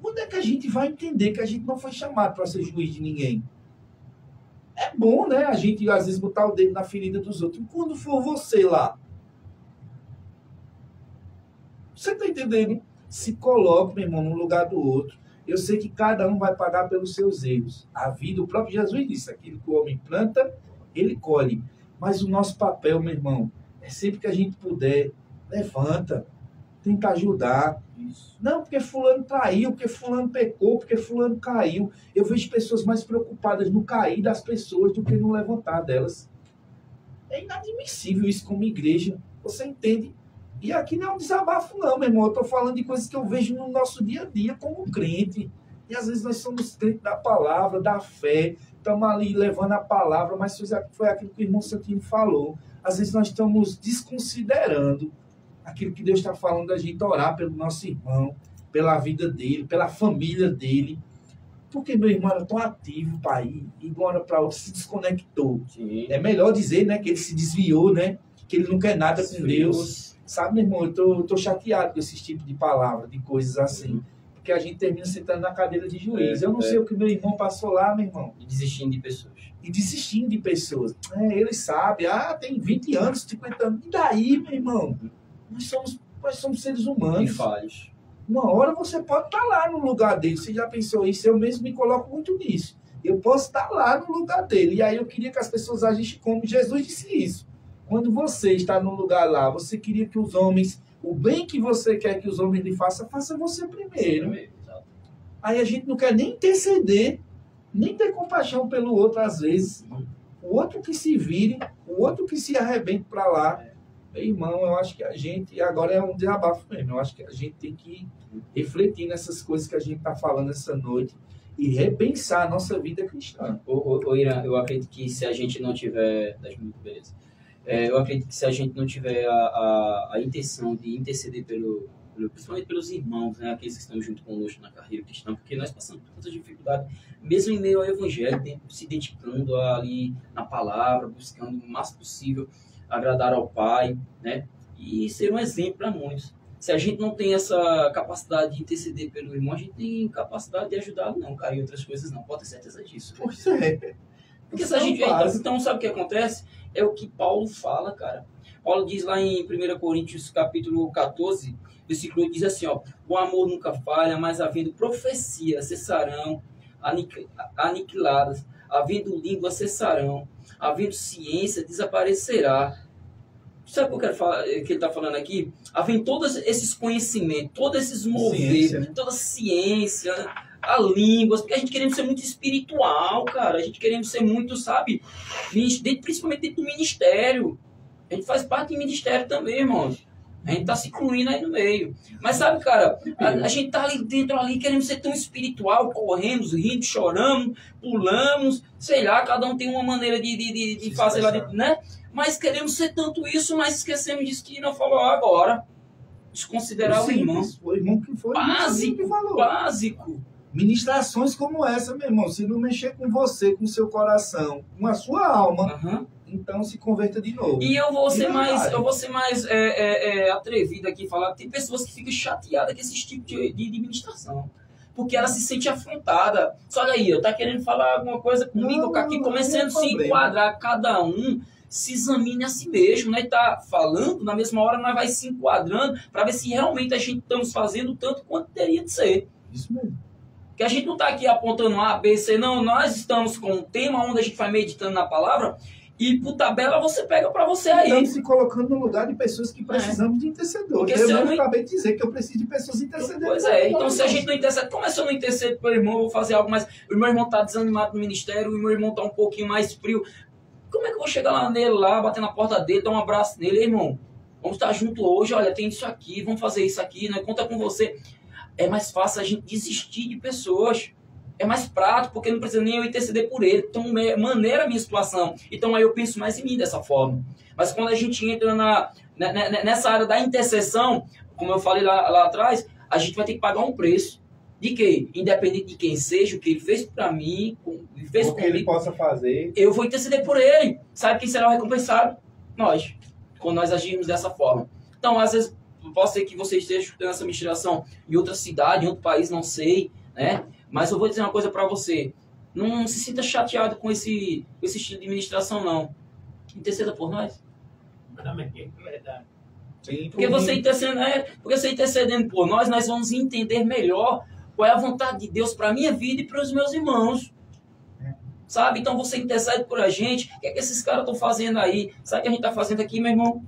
Quando é que a gente vai entender que a gente não foi chamado para ser juiz de ninguém? É bom, né, a gente às vezes botar o dedo na ferida dos outros. Quando for você lá, você está entendendo? Se coloque, meu irmão, no lugar do outro. Eu sei que cada um vai pagar pelos seus erros. A vida, o próprio Jesus disse, aquilo que o homem planta, ele colhe. Mas o nosso papel, meu irmão, é sempre que a gente puder, levanta, tenta ajudar. Isso. Não, porque fulano traiu, porque fulano pecou, porque fulano caiu. Eu vejo pessoas mais preocupadas no cair das pessoas do que no levantar delas. É inadmissível isso como igreja. Você entende? E aqui não é um desabafo não, meu irmão. Eu estou falando de coisas que eu vejo no nosso dia a dia como crente. E às vezes nós somos crentes da palavra, da fé. Estamos ali levando a palavra, mas foi aquilo que o irmão Santino falou. Às vezes nós estamos desconsiderando aquilo que Deus está falando da gente orar pelo nosso irmão, pela vida dele, pela família dele. porque meu irmão era tão ativo, pai, e de uma hora para outra se desconectou. Sim. É melhor dizer, né, que ele se desviou, né, que ele não quer nada com Deus. Sabe, meu irmão, eu tô chateado com esse tipo de palavra, de coisas assim. Porque a gente termina sentando na cadeira de juiz. Eu não sei o que meu irmão passou lá, meu irmão. E desistindo de pessoas. E desistindo de pessoas. Ele sabe, tem 20 anos, 50 anos. E daí, meu irmão? Nós somos seres humanos. E falhos. Uma hora você pode estar lá no lugar dele. Você já pensou isso? Eu mesmo me coloco muito nisso. Eu posso estar lá no lugar dele. E aí eu queria que as pessoas agissem como Jesus disse isso. Quando você está no lugar lá, você queria que os homens, o bem que você quer que os homens lhe façam, faça você primeiro. Aí a gente não quer nem interceder, nem ter compaixão pelo outro às vezes. O outro que se vire, o outro que se arrebente para lá. Meu irmão, eu acho que a gente, agora é um desabafo mesmo, eu acho que a gente tem que refletir nessas coisas que a gente está falando essa noite e repensar a nossa vida cristã. Irã, eu acredito que se a gente não tiver... 10 minutos, beleza. Eu acredito que se a gente não tiver a intenção de interceder principalmente pelos irmãos, né, aqueles que estão junto conosco na carreira cristã, porque nós passamos por muitas dificuldades, mesmo em meio ao evangelho, se dedicando ali na palavra, buscando o máximo possível agradar ao Pai, né, e ser um exemplo para muitos. Se a gente não tem essa capacidade de interceder pelo irmão, a gente tem capacidade de ajudá-lo não, cara, e outras coisas não, pode ter certeza disso. Pois é. Porque se a gente... Então, sabe o que acontece? É o que Paulo fala, cara. Paulo diz lá em 1 Coríntios, capítulo 14, versículo 8, diz assim, ó, o amor nunca falha, mas havendo profecia, cessarão, aniquiladas, havendo língua, cessarão, havendo ciência, desaparecerá. Sabe o que eu quero falar, que ele está falando aqui? Havendo todos esses conhecimentos, todos esses moveres, né? toda a ciência, a língua, porque a gente queremos ser muito espiritual, cara. A gente queremos ser muito, sabe, principalmente dentro do ministério. A gente faz parte do ministério também, irmãos. A gente tá se incluindo aí no meio. Mas sabe, cara, a gente tá ali dentro, ali, querendo ser tão espiritual, corremos, rindo, choramos, pulamos, sei lá, cada um tem uma maneira de fazer lá dentro, né? Mas queremos ser tanto isso, mas esquecemos disso que não falou agora. Desconsiderar o irmão. O irmão que foi básico, que falou. Básico. Ministrações como essa, meu irmão, se não mexer com você, com o seu coração, com a sua alma, então se converta de novo. E eu vou ser mais atrevido aqui e falar que tem pessoas que ficam chateadas com esse tipo de ministração. Porque ela se sente afrontada. Só olha aí, eu tá querendo falar alguma coisa comigo, eu aqui começando a se enquadrar, cada um se examine a si mesmo, né? Tá falando, na mesma hora nós vai se enquadrando para ver se realmente a gente estamos fazendo tanto quanto teria de ser. Isso mesmo. Que a gente não está aqui apontando A, B, C, não. Nós estamos com um tema onde a gente vai meditando na palavra e por tabela você pega para você aí. Estamos se colocando no lugar de pessoas que precisamos de intercedores. Eu acabei de dizer que eu preciso de pessoas intercedentes. Pois é, então se a gente não intercede, como é se eu não intercedo pelo irmão, eu vou fazer algo mais... O meu irmão está desanimado no ministério, o meu irmão está um pouquinho mais frio. Como é que eu vou chegar lá nele, lá, bater na porta dele, dar um abraço nele? Irmão, vamos estar junto hoje, olha, tem isso aqui, vamos fazer isso aqui, né? Conta com você. É mais fácil a gente desistir de pessoas. É mais prático, porque não precisa nem eu interceder por ele. Então, maneira a minha situação. Então, aí eu penso mais em mim dessa forma. Mas quando a gente entra nessa área da intercessão, como eu falei lá atrás, a gente vai ter que pagar um preço. De quê? Independente de quem seja, o que ele fez para mim, fez o que ele possa fazer. Eu vou interceder por ele. Sabe quem será o recompensado? Nós. Quando nós agirmos dessa forma. Então, às vezes, pode ser que você esteja escutando essa ministração em outra cidade, em outro país, não sei, né? Mas eu vou dizer uma coisa para você. Não se sinta chateado com esse estilo de ministração, não. Interceda por nós. Verdade. Sim, porque você intercedendo por nós, nós vamos entender melhor qual é a vontade de Deus para a minha vida e para os meus irmãos. Sabe? Então você intercede por a gente. O que é que esses caras estão fazendo aí? Sabe o que a gente está fazendo aqui, meu irmão?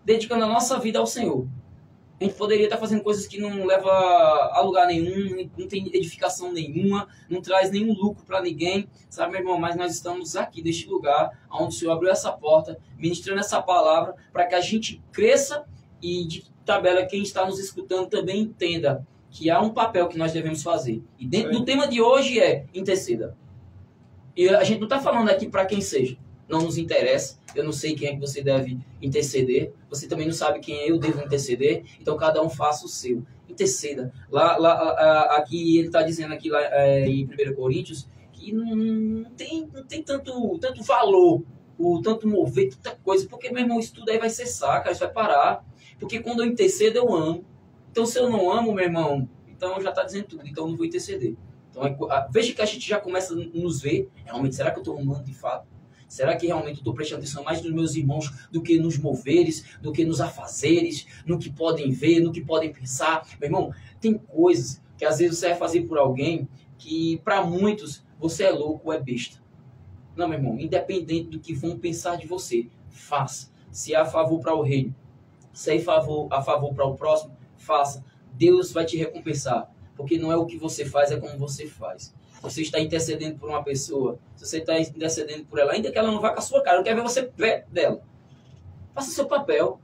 Dedicando a nossa vida ao Senhor. A gente poderia estar fazendo coisas que não levam a lugar nenhum, não tem edificação nenhuma, não traz nenhum lucro para ninguém, sabe, meu irmão? Mas nós estamos aqui, neste lugar, onde o Senhor abriu essa porta, ministrando essa palavra, para que a gente cresça e, de tabela, quem está nos escutando também entenda que há um papel que nós devemos fazer. E dentro do tema de hoje é interceda. E a gente não está falando aqui para quem seja. Não nos interessa, eu não sei quem é que você deve interceder, você também não sabe quem eu devo interceder, então cada um faça o seu. interceda. Aqui ele está dizendo aqui lá, em 1 Coríntios que não tem tanto valor, ou tanto mover, tanta coisa, porque, meu irmão, isso tudo aí vai cessar, cara, isso vai parar. Porque quando eu intercedo, eu amo. Então, se eu não amo, meu irmão, então já está dizendo tudo, então eu não vou interceder. Então, veja que a gente já começa a nos ver, realmente, será que eu estou amando de fato? Será que realmente eu estou prestando atenção mais nos meus irmãos do que nos moveres, do que nos afazeres, no que podem ver, no que podem pensar? Meu irmão, tem coisas que às vezes você vai fazer por alguém que para muitos você é louco ou é besta. Não, meu irmão, independente do que vão pensar de você, faça. Se é a favor para o reino, se é a favor para o próximo, faça. Deus vai te recompensar, porque não é o que você faz, é como você faz. Você está intercedendo por uma pessoa, se você está intercedendo por ela, ainda que ela não vá com a sua cara, não quer ver você perto dela. Faça seu papel.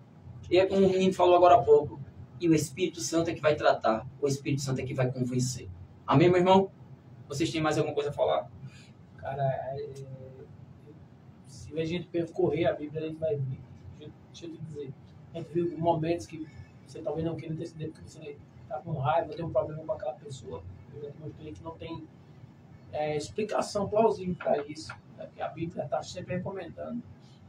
E é como o menino falou agora há pouco, e o Espírito Santo é que vai tratar, o Espírito Santo é que vai convencer. Amém, meu irmão? Vocês têm mais alguma coisa a falar? Cara, se a gente percorrer a Bíblia, a gente vai ver. Deixa eu te dizer, a gente viu momentos que você talvez não queira interceder porque você está com raiva, tem um problema com aquela pessoa. Eu já mostrei que não tem explicação plausível para isso, né? Que a Bíblia está sempre recomendando.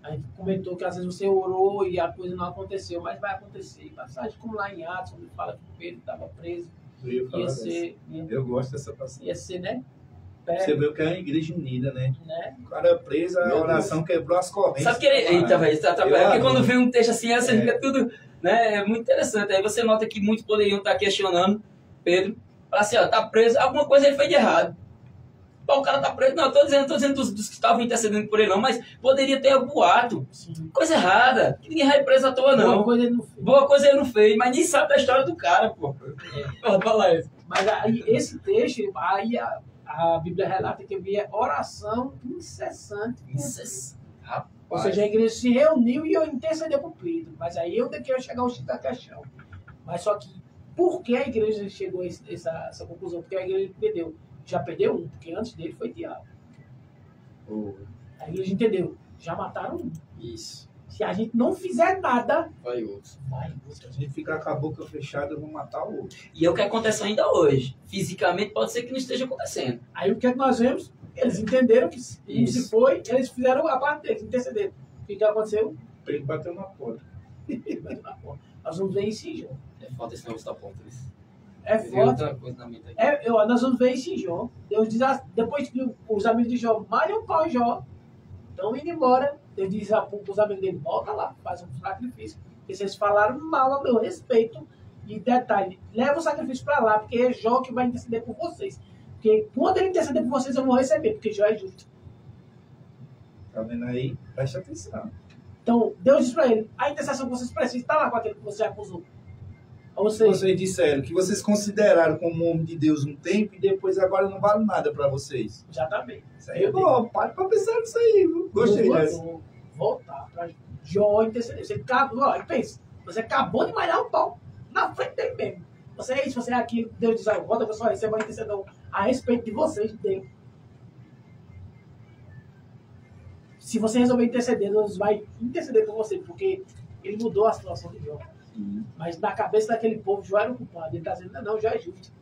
A gente comentou que às vezes você orou e a coisa não aconteceu, mas vai acontecer. Passagem como lá em Atos, onde fala que o Pedro estava preso. Eu gosto dessa passagem. Ia ser, né? Você viu que é uma igreja unida, né? O cara preso, a oração quebrou as correntes. Sabe que ele... Eita, velho, tá atrapalhando. Porque quando vem um texto assim, você fica tudo... Né? É muito interessante. Aí você nota que muitos poderiam estar questionando Pedro. Fala assim, ó, tá preso, alguma coisa ele fez de errado. Pô, o cara tá preso. Não, tô dizendo dos que estavam intercedendo por ele, não, mas poderia ter boato. Sim. Coisa errada. Que ninguém vai preso à toa, não. Boa coisa ele não fez. Boa coisa ele não fez, mas nem sabe da história do cara, pô. Fala isso. Mas aí, esse texto, aí a Bíblia relata que havia oração incessante. Ou seja, a igreja se reuniu e eu intercedeu por Pedro. Mas aí eu quero chegar ao X da questão. Mas só que, por que a igreja chegou a essa conclusão? Porque a igreja perdeu. Já perdeu um, porque antes dele foi Tiago. A igreja entendeu. Já mataram um. Isso. Se a gente não fizer nada, vai outro. Se a gente ficar com a boca fechada, eu vou matar o outro. E é o que acontece ainda hoje. Fisicamente pode ser que não esteja acontecendo. Aí o que é que nós vemos? Eles entenderam que se foi, eles fizeram a parte deles, intercederam. O que aconteceu? Ele bateu na porta. Nós vamos ver isso em João. É foda esse negócio da porta. É forte. Nós vamos ver isso em Jó. Deus diz, depois que os amigos de Jó malham o pau em Jó, estão indo embora, Deus diz para os amigos dele, volta lá, faz um sacrifício. Porque vocês falaram mal a meu respeito. E detalhe, leva o sacrifício para lá, porque é Jó que vai interceder por vocês. Porque quando ele interceder por vocês, eu vou receber, porque Jó é justo. Tá vendo aí? Preste atenção. Então, Deus diz para ele, a intercessão que vocês precisam está lá com aquele que você acusou. Vocês disseram que vocês consideraram como homem de Deus um tempo e depois agora não vale nada para vocês. Exatamente. Isso aí é bom, pare para pensar nisso aí, viu? Gostei dessa. Voltar para Jó interceder. Você pensa, você acabou de malhar um pau na frente dele mesmo. Você é aqui, Deus diz, volta pessoal, você vai interceder a respeito de vocês, dele. Se você resolver interceder, Deus vai interceder por você, porque ele mudou a situação de Jó. Mas na cabeça daquele povo, Jó era o culpado. Ele está dizendo, não, Jó é justo.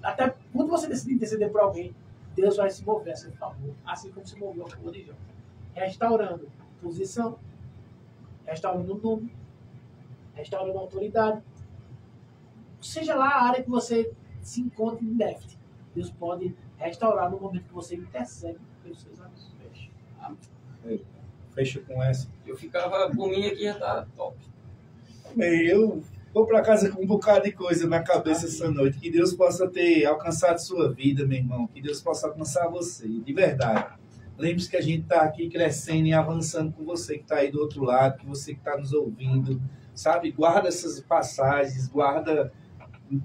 Até quando você decidir interceder por alguém, Deus vai se mover a seu favor. Assim como se moveu a favor de Jó. Restaurando posição, restaurando o nome, restaurando a autoridade. Seja lá a área que você se encontre em déficit, Deus pode restaurar no momento que você intercede pelos seus amigos. Fecha com essa. Eu ficava, por mim aqui já tá top. Eu vou para casa com um bocado de coisa na cabeça essa noite. Que Deus possa ter alcançado sua vida, meu irmão. Que Deus possa alcançar você, de verdade. Lembre-se que a gente está aqui crescendo e avançando com você que está aí do outro lado, que você que está nos ouvindo, sabe? Guarda essas passagens, guarda...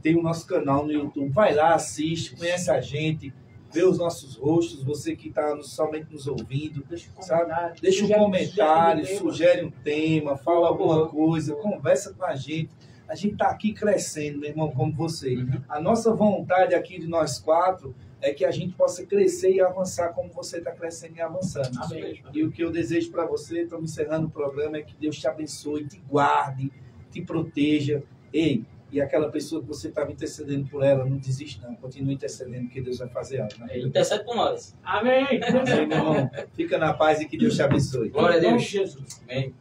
Tem o nosso canal no YouTube. Vai lá, assiste, conhece a gente, vê os nossos rostos, você que está somente nos ouvindo, sabe? Deixa um comentário, sugere um tema, fala alguma coisa, conversa com a gente. A gente está aqui crescendo, meu irmão, como você. A nossa vontade aqui de nós quatro é que a gente possa crescer e avançar como você está crescendo e avançando. Amém. E o que eu desejo para você, estamos encerrando o programa, é que Deus te abençoe, te guarde, te proteja. Ei, E aquela pessoa que você estava intercedendo por ela, não desiste não, continue intercedendo, que Deus vai fazer algo. Né? Ele intercede por nós. Amém. Amém, meu irmão. Fica na paz e que Deus te abençoe. Glória a Em nome Deus. de Jesus. Amém.